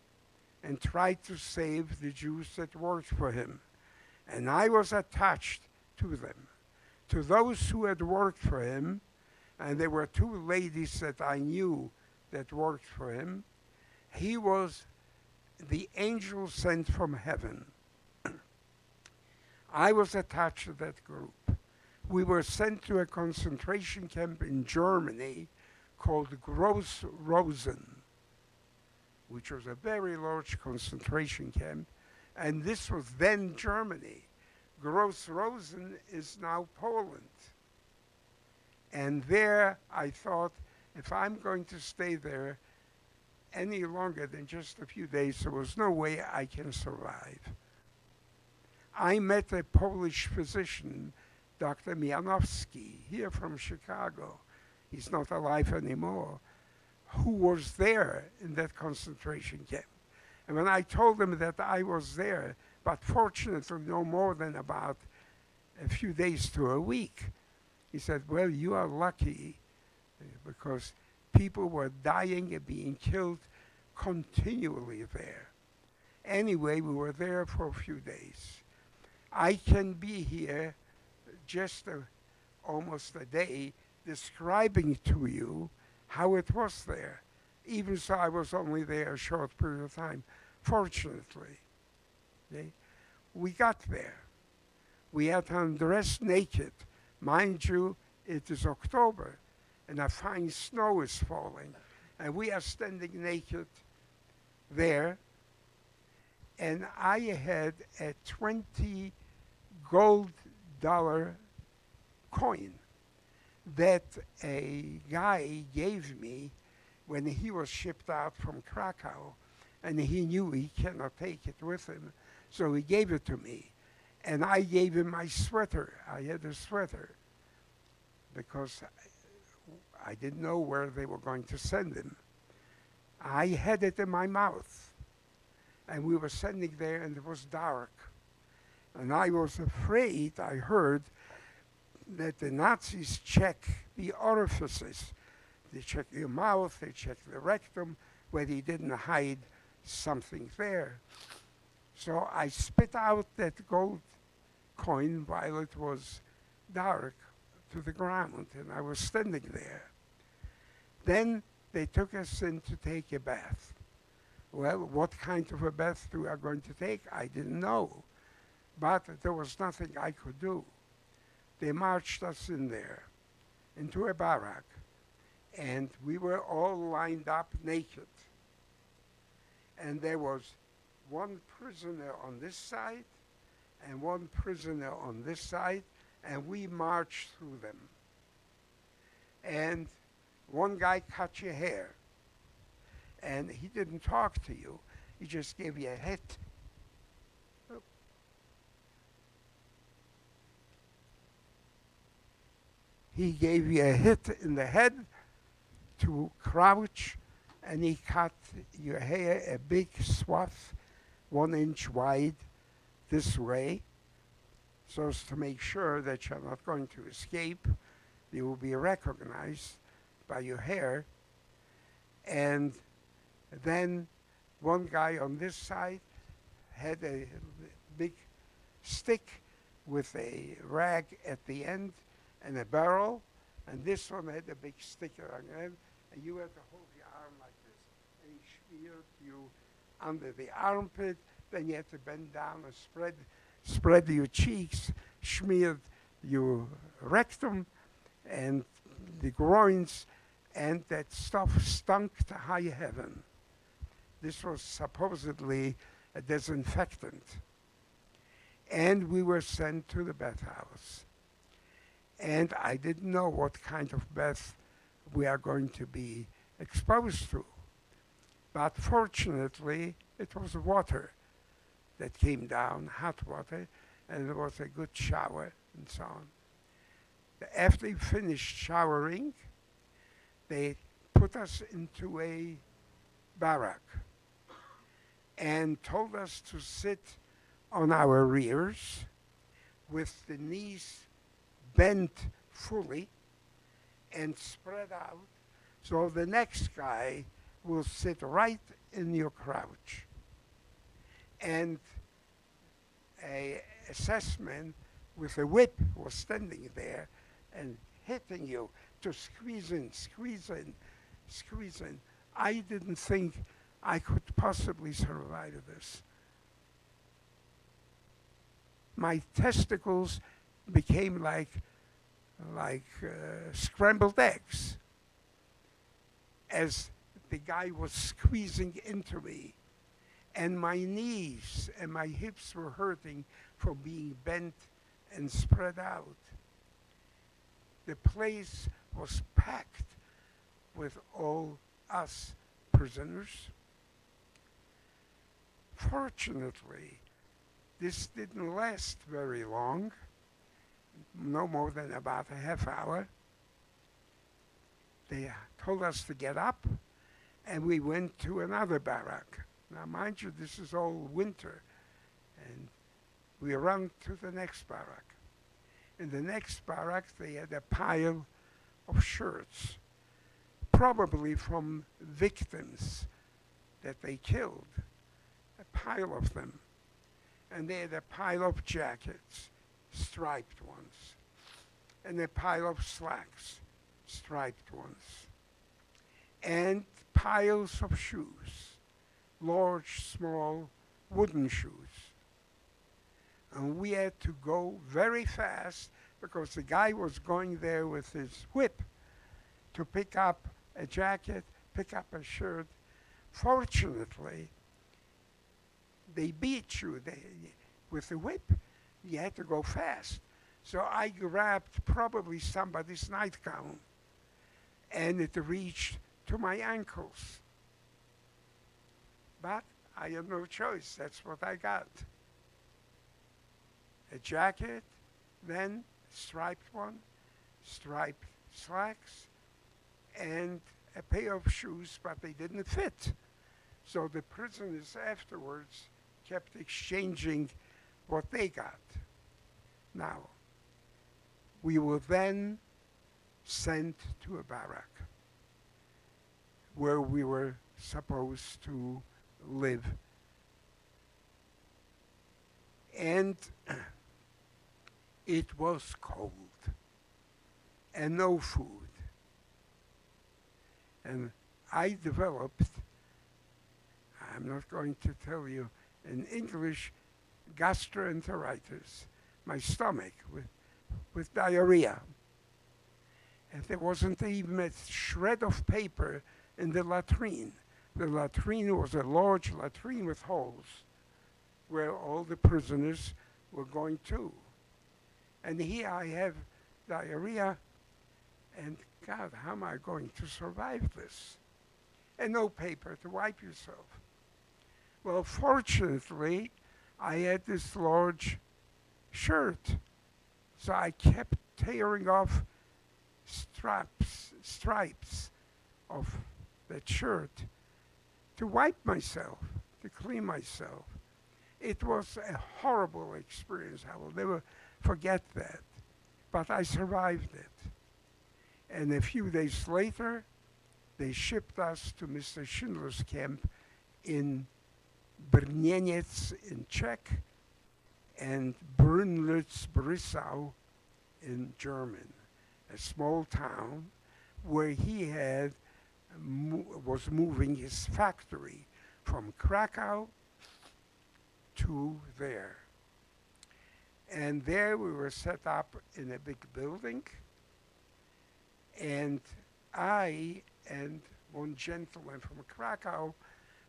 and tried to save the Jews that worked for him. And I was attached to them, to those who had worked for him. And there were two ladies that I knew that worked for him. He was the angel sent from heaven. I was attached to that group. We were sent to a concentration camp in Germany called Gross Rosen, which was a very large concentration camp, and this was then Germany. Gross Rosen is now Poland. And there I thought, if I'm going to stay there any longer than just a few days, there was no way I can survive. I met a Polish physician, Dr. Mianowski, here from Chicago. He's not alive anymore, who was there in that concentration camp. And when I told him that I was there, but fortunately no more than about a few days to a week, he said, well, you are lucky because people were dying and being killed continually there. Anyway, we were there for a few days. I can be here just almost a day describing to you how it was there. Even so, I was only there a short period of time, fortunately. Okay? We got there. We had to undress naked. Mind you, it is October, and a fine snow is falling, and we are standing naked there, and I had a 20 gold dollar coin that a guy gave me when he was shipped out from Krakow, and he knew he cannot take it with him, so he gave it to me. And I gave him my sweater. I had a sweater because I didn't know where they were going to send him. I had it in my mouth, and we were standing there, and it was dark. And I was afraid, I heard, that the Nazis check the orifices. They check your mouth, they check the rectum, whether he didn't hide something there. So I spit out that gold coin while it was dark to the ground, and I was standing there. Then they took us in to take a bath. Well, what kind of a bath we are going to take, I didn't know. But there was nothing I could do. They marched us in there, into a barrack, and we were all lined up naked. And there was one prisoner on this side and one prisoner on this side, and we marched through them. And one guy cut your hair, and he didn't talk to you. He just gave you a hit. He gave you a hit in the head to crouch, and he cut your hair a big swath, 1 inch wide, this way, so as to make sure that you're not going to escape. You will be recognized by your hair. And then one guy on this side had a big stick with a rag at the end and a barrel, and this one had a big stick on the end, and you had to hold your arm like this, and he speared you under the armpit. Then you had to bend down and spread your cheeks, smeared your rectum and the groins, and that stuff stunk to high heaven. This was supposedly a disinfectant. And we were sent to the bathhouse. And I didn't know what kind of bath we are going to be exposed to. But fortunately, it was water that came down, hot water, and it was a good shower and so on. After we finished showering, they put us into a barrack and told us to sit on our rears with the knees bent fully and spread out, so the next guy will sit right in your crouch. And a assessment with a whip was standing there and hitting you to squeeze in, squeeze in, squeeze in, I didn't think I could possibly survive this. My testicles became like scrambled eggs as the guy was squeezing into me, and my knees and my hips were hurting from being bent and spread out. The place was packed with all us prisoners. Fortunately, this didn't last very long, no more than about a half hour. They told us to get up, and we went to another barrack. Now, mind you, this is all winter, and we ran to the next barrack. In the next barrack, they had a pile of shirts, probably from victims that they killed, a pile of them. And they had a pile of jackets, striped ones, and a pile of slacks, striped ones, and piles of shoes, large, small, wooden shoes. And we had to go very fast because the guy was going there with his whip to pick up a jacket, pick up a shirt. Fortunately, they beat you with the whip. You had to go fast. So I grabbed probably somebody's nightgown, and it reached to my ankles. But I had no choice. That's what I got. A jacket, then striped one, striped slacks, and a pair of shoes, but they didn't fit. So the prisoners afterwards kept exchanging what they got. Now, we were then sent to a barrack where we were supposed to live. And it was cold and no food. And I developed, I'm not going to tell you in English, gastroenteritis, my stomach with diarrhea. And there wasn't even a shred of paper in the latrine. The latrine was a large latrine with holes where all the prisoners were going to. And here I have diarrhea, and God, how am I going to survive this? And no paper to wipe yourself. Well, fortunately, I had this large shirt, so I kept tearing off stripes of that shirt to wipe myself, to clean myself. It was a horrible experience. I will never forget that. But I survived it. And a few days later, they shipped us to Mr. Schindler's camp in Brnieniec in Czech and Brunlitz-Brisau in German, a small town where he had was moving his factory from Krakow to there. And there we were set up in a big building, and I and one gentleman from Krakow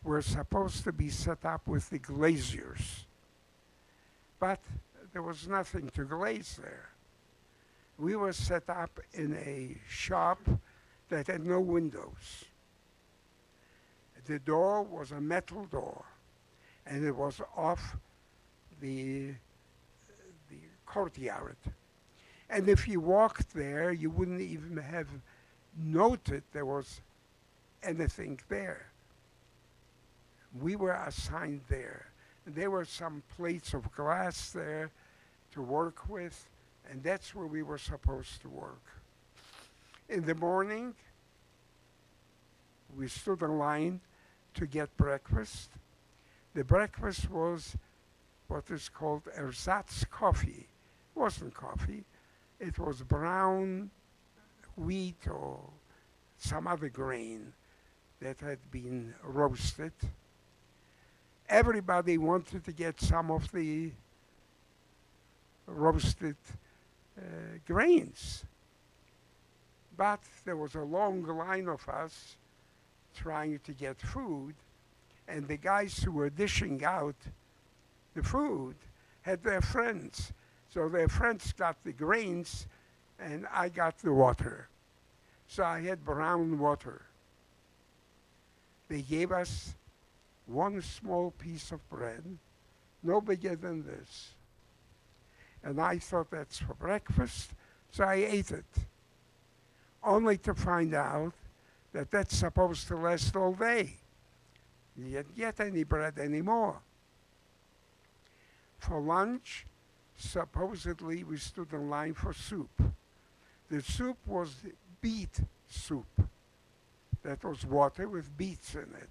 were supposed to be set up with the glaziers. But there was nothing to glaze there. We were set up in a shop that had no windows. The door was a metal door, and it was off the courtyard. And if you walked there, you wouldn't even have noted there was anything there. We were assigned there. And there were some plates of glass there to work with, and that's where we were supposed to work. In the morning, we stood in line to get breakfast. The breakfast was what is called ersatz coffee. It wasn't coffee. It was brown wheat or some other grain that had been roasted. Everybody wanted to get some of the roasted grains. But there was a long line of us trying to get food, and the guys who were dishing out the food had their friends. So their friends got the grains, and I got the water. So I had brown water. They gave us one small piece of bread, no bigger than this. And I thought that's for breakfast, so I ate it, only to find out that that's supposed to last all day. You didn't get any bread anymore. For lunch, supposedly we stood in line for soup. The soup was beet soup. That was water with beets in it.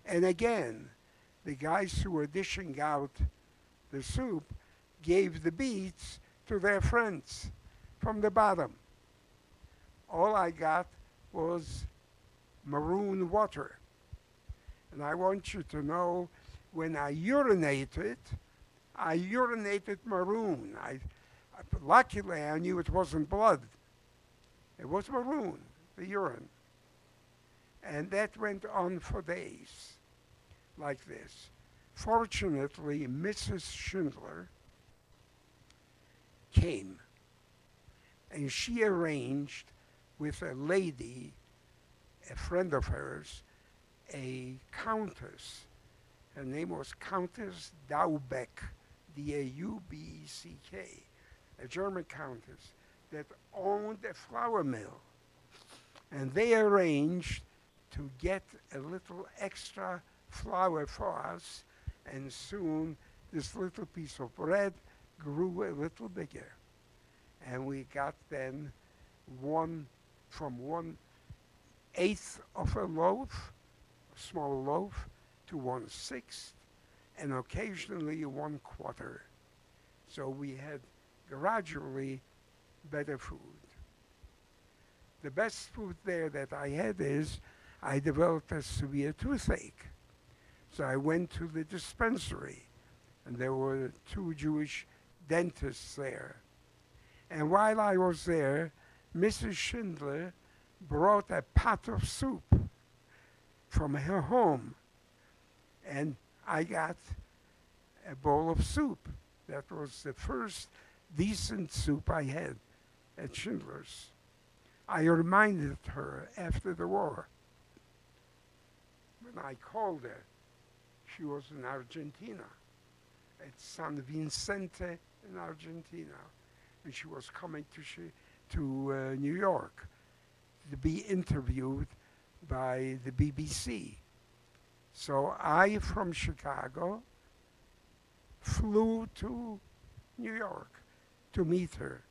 And again, the guys who were dishing out the soup gave the beets to their friends from the bottom. All I got was maroon water. And I want you to know, when I urinated maroon. Luckily, I knew it wasn't blood. It was maroon, the urine. And that went on for days, like this. Fortunately, Mrs. Schindler came, and she arranged with a lady, a friend of hers, a countess. Her name was Countess Daubeck, D-A-U-B-E-C-K, a German countess that owned a flour mill. And they arranged to get a little extra flour for us, and soon this little piece of bread grew a little bigger. And we got then from 1/8 of a loaf, a small loaf, to 1/6, and occasionally 1/4. So we had gradually better food. The best food there that I had is I developed a severe toothache. So I went to the dispensary, and there were 2 Jewish dentists there. And while I was there, Mrs. Schindler brought a pot of soup from her home, and I got a bowl of soup. That was the first decent soup I had at Schindler's. I reminded her after the war. When I called her, she was in Argentina, at San Vicente in Argentina, and she was coming to New York to be interviewed by the BBC. So I, from Chicago, flew to New York to meet her.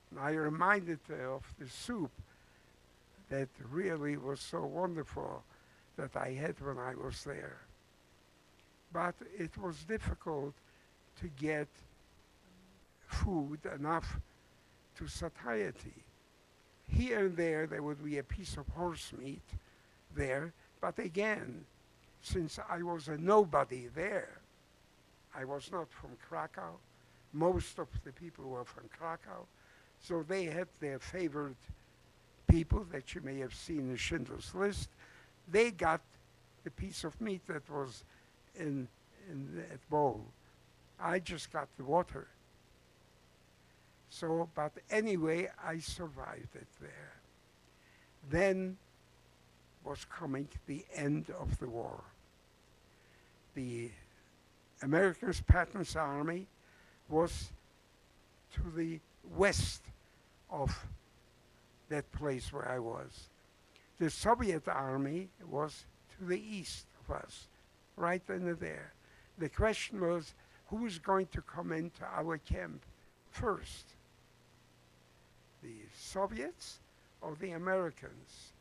And I reminded her of the soup that really was so wonderful that I had when I was there. But it was difficult to get food enough to satiety. Here and there would be a piece of horse meat there, but again, since I was a nobody there, I was not from Krakow. Most of the people were from Krakow, so they had their favorite people that you may have seen in Schindler's List. They got the piece of meat that was in that bowl. I just got the water. So, but anyway, I survived it there. Then was coming the end of the war. The American Patton's army was to the west of that place where I was. The Soviet army was to the east of us, right in there. The question was, who was going to come into our camp first? The Soviets or the Americans?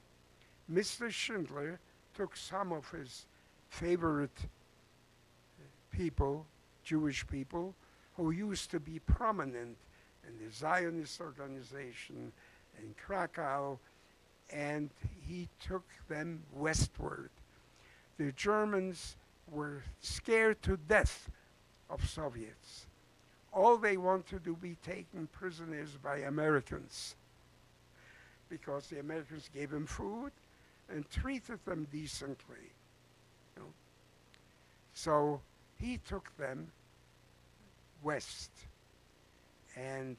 Mr. Schindler took some of his favorite people, Jewish people, who used to be prominent in the Zionist organization in Krakow and he took them westward. The Germans were scared to death of Soviets. All they wanted to be taken prisoners by Americans because the Americans gave them food and treated them decently. You know. So he took them west, and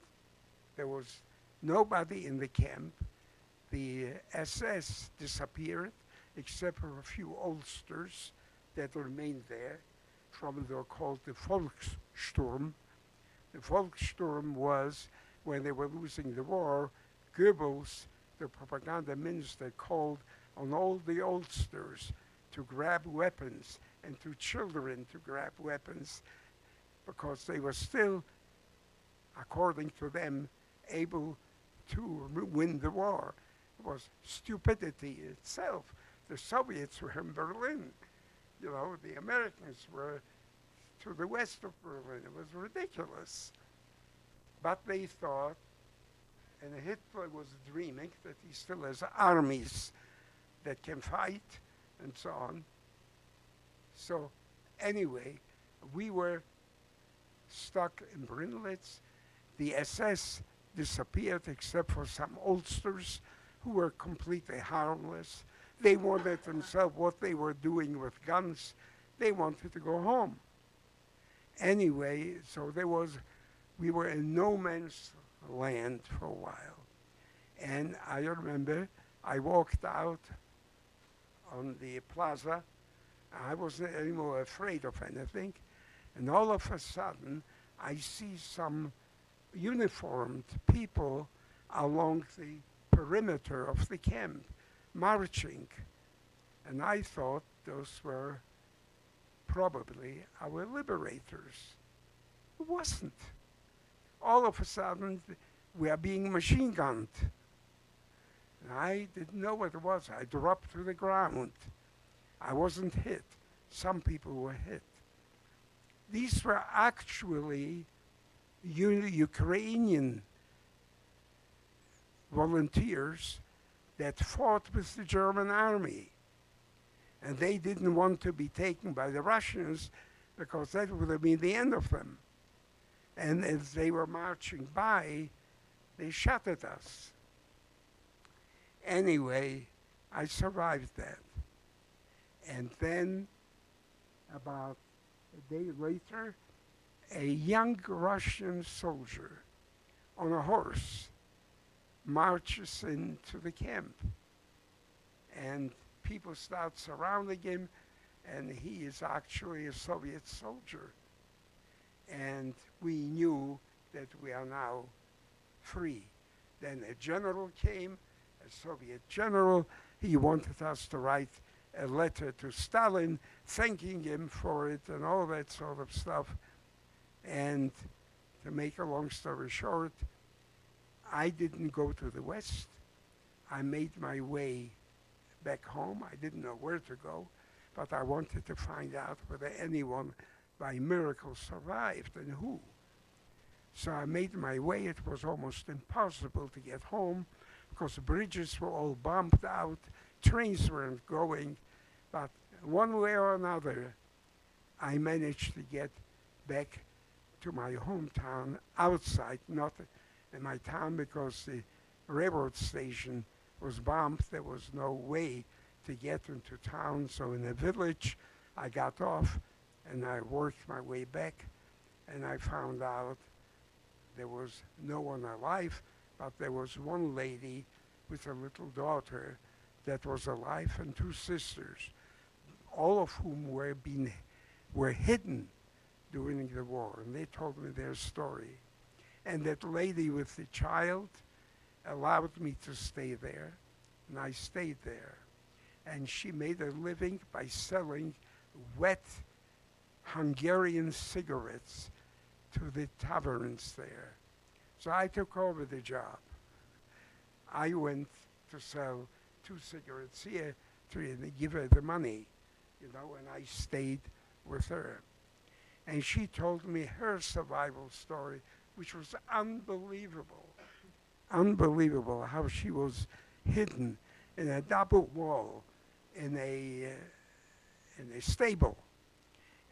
there was nobody in the camp. The SS disappeared, except for a few oldsters that remained there from they were called the Volkssturm. The Volkssturm was, when they were losing the war, Goebbels, the propaganda minister, called on all the oldsters to grab weapons and to children to grab weapons because they were still, according to them, able to win the war. It was stupidity itself. The Soviets were in Berlin. You know, the Americans were to the west of Berlin. It was ridiculous. But they thought, and Hitler was dreaming that he still has armies that can fight and so on. So anyway, we were stuck in Brinlitz. The SS disappeared except for some oldsters who were completely harmless. They wondered themselves what they were doing with guns. They wanted to go home. Anyway, so we were in no man's land for a while. And I remember I walked out on the plaza. I wasn't anymore afraid of anything. And all of a sudden, I see some uniformed people along the perimeter of the camp marching. And I thought those were probably our liberators. It wasn't. All of a sudden, we are being machine gunned. And I didn't know what it was. I dropped to the ground. I wasn't hit. Some people were hit. These were actually Ukrainian volunteers that fought with the German army. And they didn't want to be taken by the Russians because that would have been the end of them. And as they were marching by, they shot at us. Anyway, I survived that. And then, about a day later, a young Russian soldier on a horse marches into the camp. And people start surrounding him, and he is actually a Soviet soldier. And we knew that we are now free. Then a general came, a Soviet general. He wanted us to write a letter to Stalin, thanking him for it and all that sort of stuff. And to make a long story short, I didn't go to the West. I made my way back home. I didn't know where to go, but I wanted to find out whether anyone by miracle survived and who. So I made my way. It was almost impossible to get home because the bridges were all bombed out, trains weren't going, but one way or another, I managed to get back to my hometown outside, not in my town because the railroad station was bombed. There was no way to get into town. So in a village, I got off and I worked my way back, and I found out there was no one alive, but there was one lady with a little daughter that was alive and two sisters, all of whom were hidden during the war, and they told me their story. And that lady with the child allowed me to stay there, and I stayed there. And she made a living by selling wet Hungarian cigarettes to the taverns there. So I took over the job. I went to sell 2 cigarettes here, 3, and they give her the money, and I stayed with her. And she told me her survival story, which was unbelievable. Unbelievable how she was hidden in a double wall in a stable.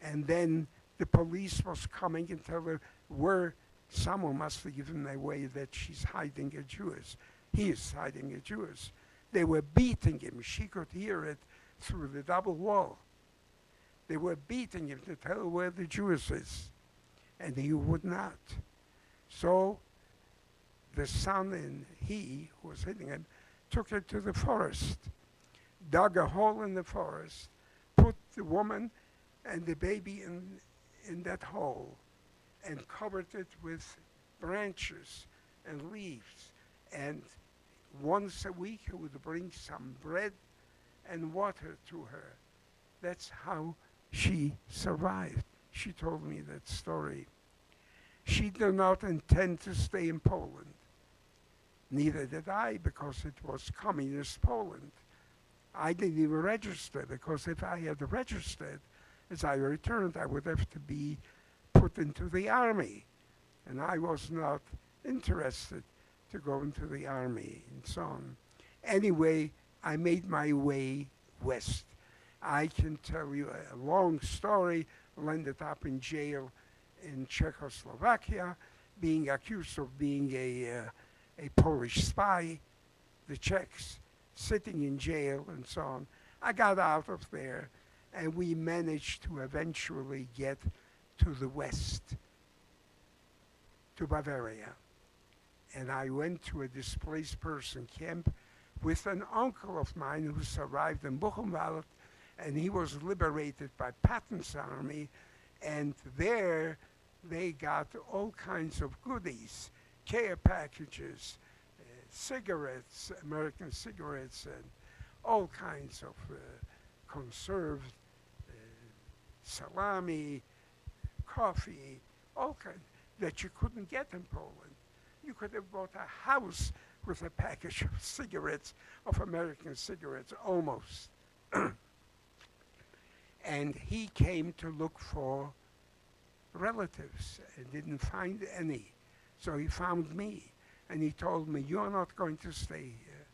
And then the police was coming and tell her where someone must have given away that she's hiding a Jewess. He is hiding a Jewess. They were beating him. She could hear it through the double wall. They were beating him to tell where the Jewess is. And he would not. So the son and he, who was hitting him, took her to the forest, dug a hole in the forest, put the woman and the baby in that hole, and covered it with branches and leaves. And once a week he would bring some bread and water to her. That's how she survived. She told me that story. She did not intend to stay in Poland. Neither did I, because it was communist Poland. I didn't even register, because if I had registered, as I returned, I would have to be put into the army. And I was not interested to go into the army and so on. Anyway, I made my way west. I can tell you a long story. I ended up in jail in Czechoslovakia, being accused of being a Polish spy, the Czechs, sitting in jail and so on. I got out of there, and we managed to eventually get to the west, to Bavaria. And I went to a displaced person camp with an uncle of mine who survived in Buchenwald, and he was liberated by Patton's army, and there they got all kinds of goodies, care packages, cigarettes, American cigarettes, and all kinds of conserved salami, coffee, all kinds that you couldn't get in Poland. You could have bought a house with a package of cigarettes, of American cigarettes, almost. And he came to look for relatives and didn't find any. So he found me, and he told me, "You're not going to stay here.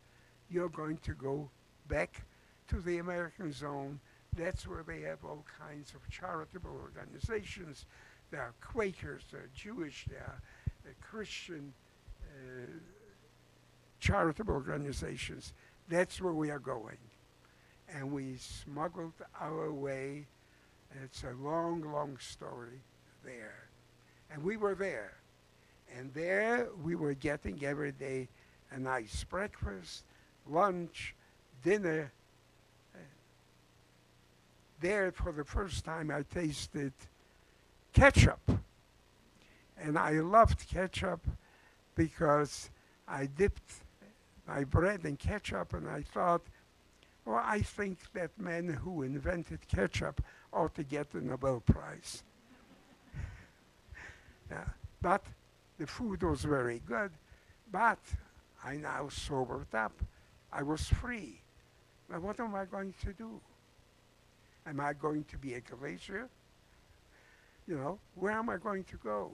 You're going to go back to the American zone. That's where they have all kinds of charitable organizations. There are Quakers, there are Jewish, there are Christian charitable organizations. That's where we are going." And we smuggled our way. It's a long, long story there. And we were there. And there we were getting every day a nice breakfast, lunch, dinner. There, for the first time, I tasted ketchup. And I loved ketchup because I dipped my bread in ketchup, and I thought, well, I think that man who invented ketchup ought to get the Nobel Prize. But the food was very good, but I now sobered up. I was free. Now, what am I going to do? Am I going to be a glazier? You know, where am I going to go?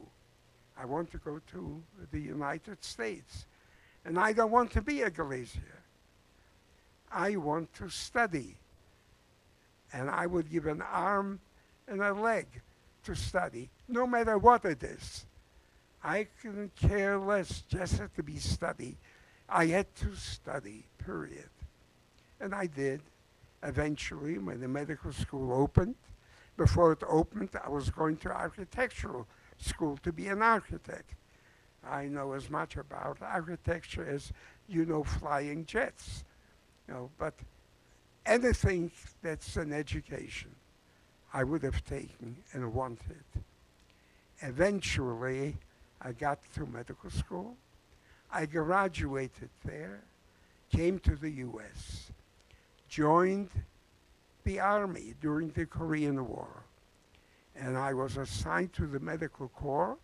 I want to go to the United States. And I don't want to be a glazier. I want to study. And I would give an arm and a leg to study, no matter what it is. I couldn't care less, just had to be study. I had to study, period. And I did. Eventually, when the medical school opened, before it opened, I was going to architectural school to be an architect. I know as much about architecture as you know flying jets. You know, but anything that's an education, I would have taken and wanted. Eventually, I got to medical school. I graduated there, came to the U.S., joined the Army during the Korean War, and I was assigned to the Medical Corps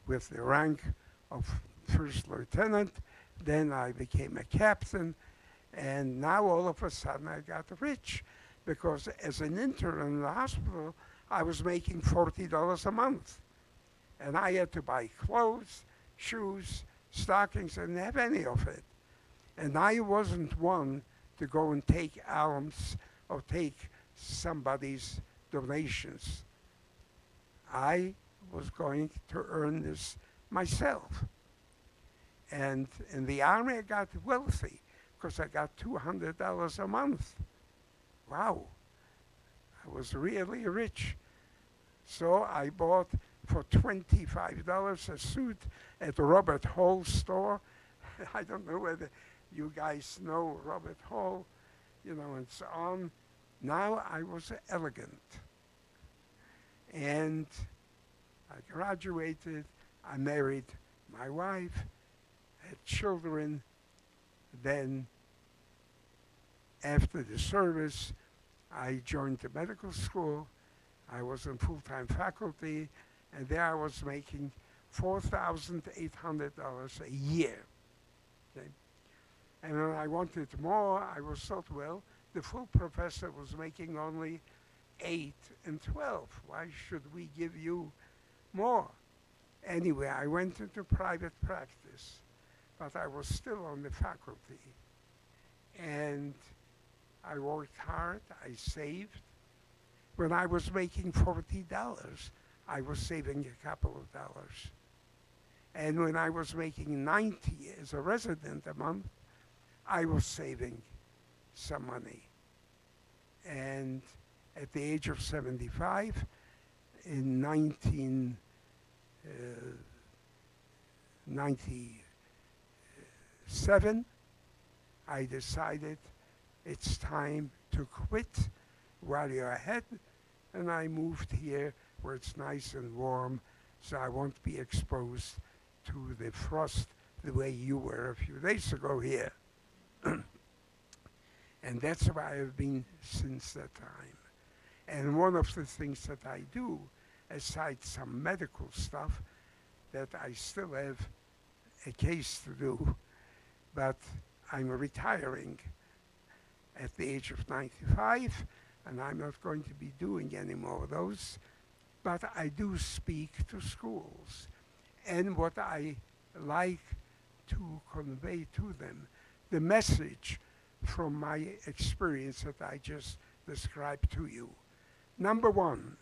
with the rank of first lieutenant. Then I became a captain, and now all of a sudden I got rich, because as an intern in the hospital, I was making $40 a month. And I had to buy clothes, shoes, stockings, I didn't have any of it. And I wasn't one to go and take alms or take somebody's donations. I was going to earn this myself. And in the army, I got wealthy because I got $200 a month. Wow, I was really rich. So I bought for $25 a suit at the Robert Hall store. I don't know whether you guys know Robert Hall, and so on. Now I was elegant. And I graduated, I married my wife, had children. Then, after the service, I joined the medical school. I was in full-time faculty, and there I was making $4,800 a year. Okay? And when I wanted more, I was told, well, the full professor was making only 8 and 12. Why should we give you more? Anyway, I went into private practice, but I was still on the faculty. And I worked hard, I saved. When I was making $40, I was saving a couple of dollars. And when I was making 90 as a resident a month, I was saving some money. And at the age of 75, in 1997, I decided it's time to quit while you're ahead, and I moved here where it's nice and warm, so I won't be exposed to the frost the way you were a few days ago here. And that's where I have been since that time. And one of the things that I do, aside some medical stuff, that I still have a case to do, but I'm retiring at the age of 95, and I'm not going to be doing any more of those, but I do speak to schools. And what I like to convey to them, the message from my experience that I just described to you. Number one,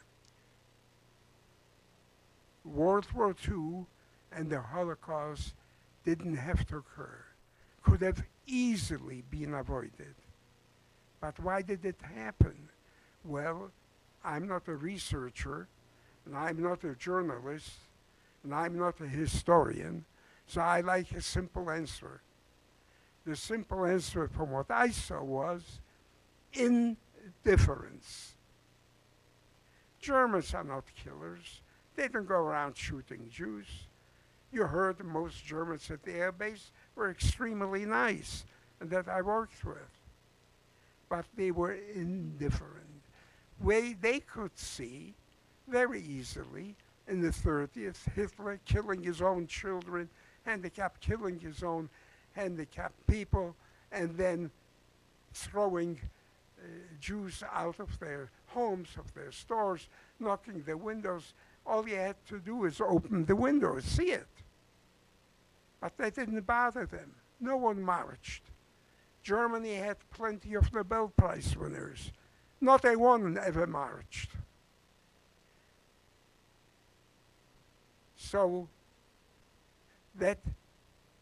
World War II and the Holocaust didn't have to occur, could have easily been avoided. But why did it happen? Well, I'm not a researcher, and I'm not a journalist, and I'm not a historian, so I like a simple answer. The simple answer from what I saw was indifference. Germans are not killers. They don't go around shooting Jews. You heard most Germans at the air base were extremely nice, and that I worked with. But they were indifferent. They could see very easily in the 30s Hitler killing his own children, handicapped, killing his own handicapped people, and then throwing Jews out of their homes, of their stores, knocking the windows. All you had to do is open the window and see it. But that didn't bother them. No one marched. Germany had plenty of Nobel Prize winners. Not a one ever marched. So that,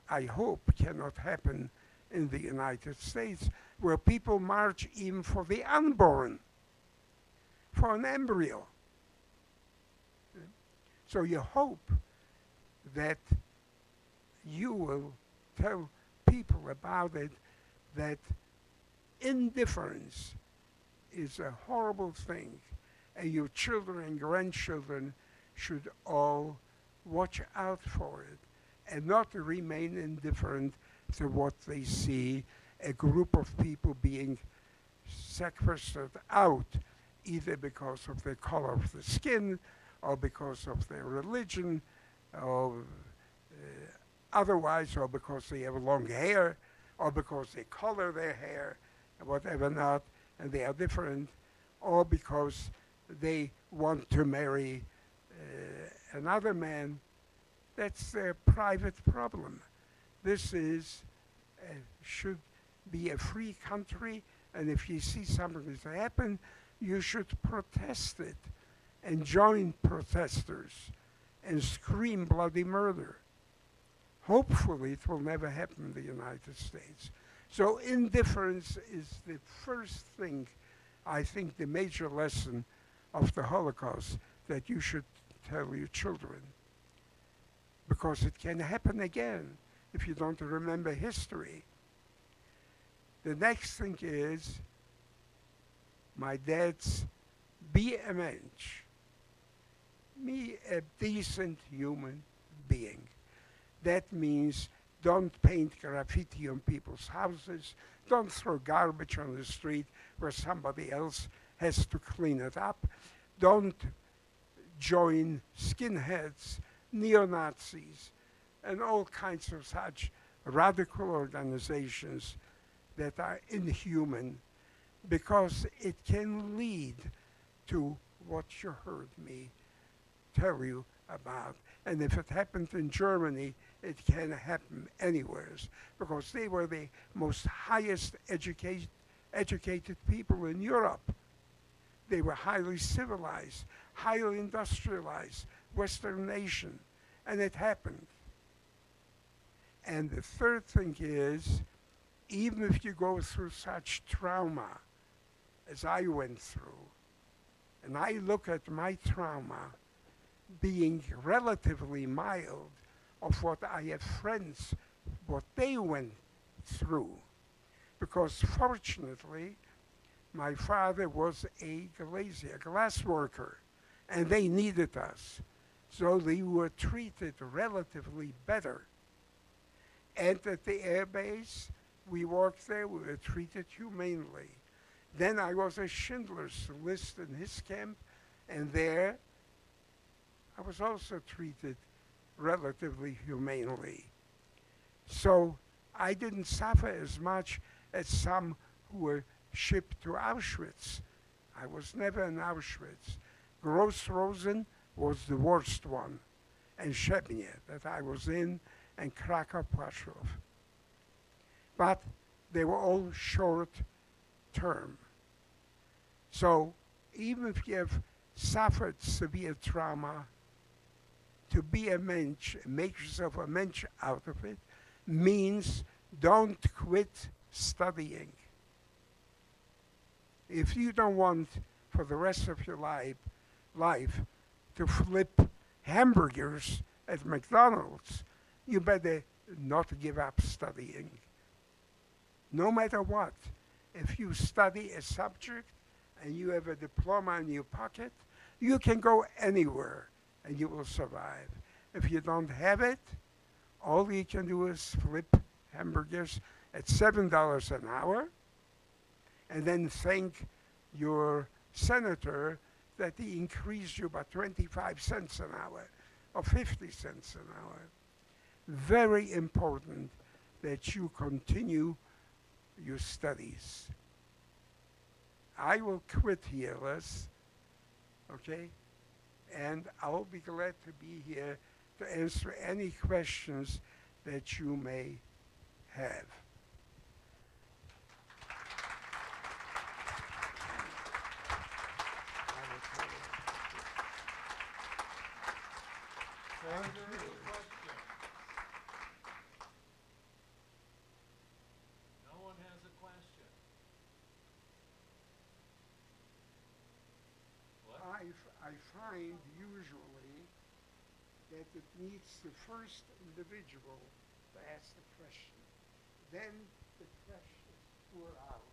I hope, cannot happen in the United States, where people march even for the unborn, for an embryo. So you hope that you will tell people about it, that indifference is a horrible thing, and your children and grandchildren should all watch out for it and not remain indifferent to what they see, a group of people being sequestered out, either because of the color of the skin, or because of their religion, or otherwise, or because they have long hair, or because they color their hair, whatever not, and they are different, or because they want to marry another man. That's their private problem. This is should be a free country, and if you see something that's happen, you should protest it and join protesters and scream bloody murder. Hopefully, it will never happen in the United States. So indifference is the first thing, I think, the major lesson of the Holocaust that you should tell your children. Because it can happen again if you don't remember history. The next thing is, my dad's be a mensch. Be a decent human being. That means don't paint graffiti on people's houses. Don't throw garbage on the street where somebody else has to clean it up. Don't join skinheads, neo-Nazis, and all kinds of such radical organizations that are inhuman, because it can lead to what you heard me tell you about. And if it happened in Germany, it can happen anywhere, because they were the most highest educated people in Europe. They were highly civilized, highly industrialized, Western nation, and it happened. And the third thing is, even if you go through such trauma as I went through, and I look at my trauma being relatively mild of what I have friends, what they went through. Because fortunately, my father was a glazier, glass worker, and they needed us. So they were treated relatively better. And at the air base, we worked there, we were treated humanely. Then I was a Schindler's List in his camp, and there I was also treated relatively humanely. So I didn't suffer as much as some who were shipped to Auschwitz. I was never in Auschwitz. Gross-Rosen was the worst one, and Shebnia that I was in, and Krakow-Plaszow. But they were all short term. So even if you have suffered severe trauma, to be a mensch, make yourself a mensch out of it, means don't quit studying. If you don't want for the rest of your life to flip hamburgers at McDonald's, you better not give up studying. No matter what, if you study a subject and you have a diploma in your pocket, you can go anywhere and you will survive. If you don't have it, all you can do is flip hamburgers at $7 an hour and then thank your senator that he increased you by 25 cents an hour or 50 cents an hour. Very important that you continue your studies. I will quit here, Les, okay? And I'll be glad to be here to answer any questions that you may have. Are there any questions? No one has a question. What? I find usually that it needs the first individual to ask the question. Then the questions pour out.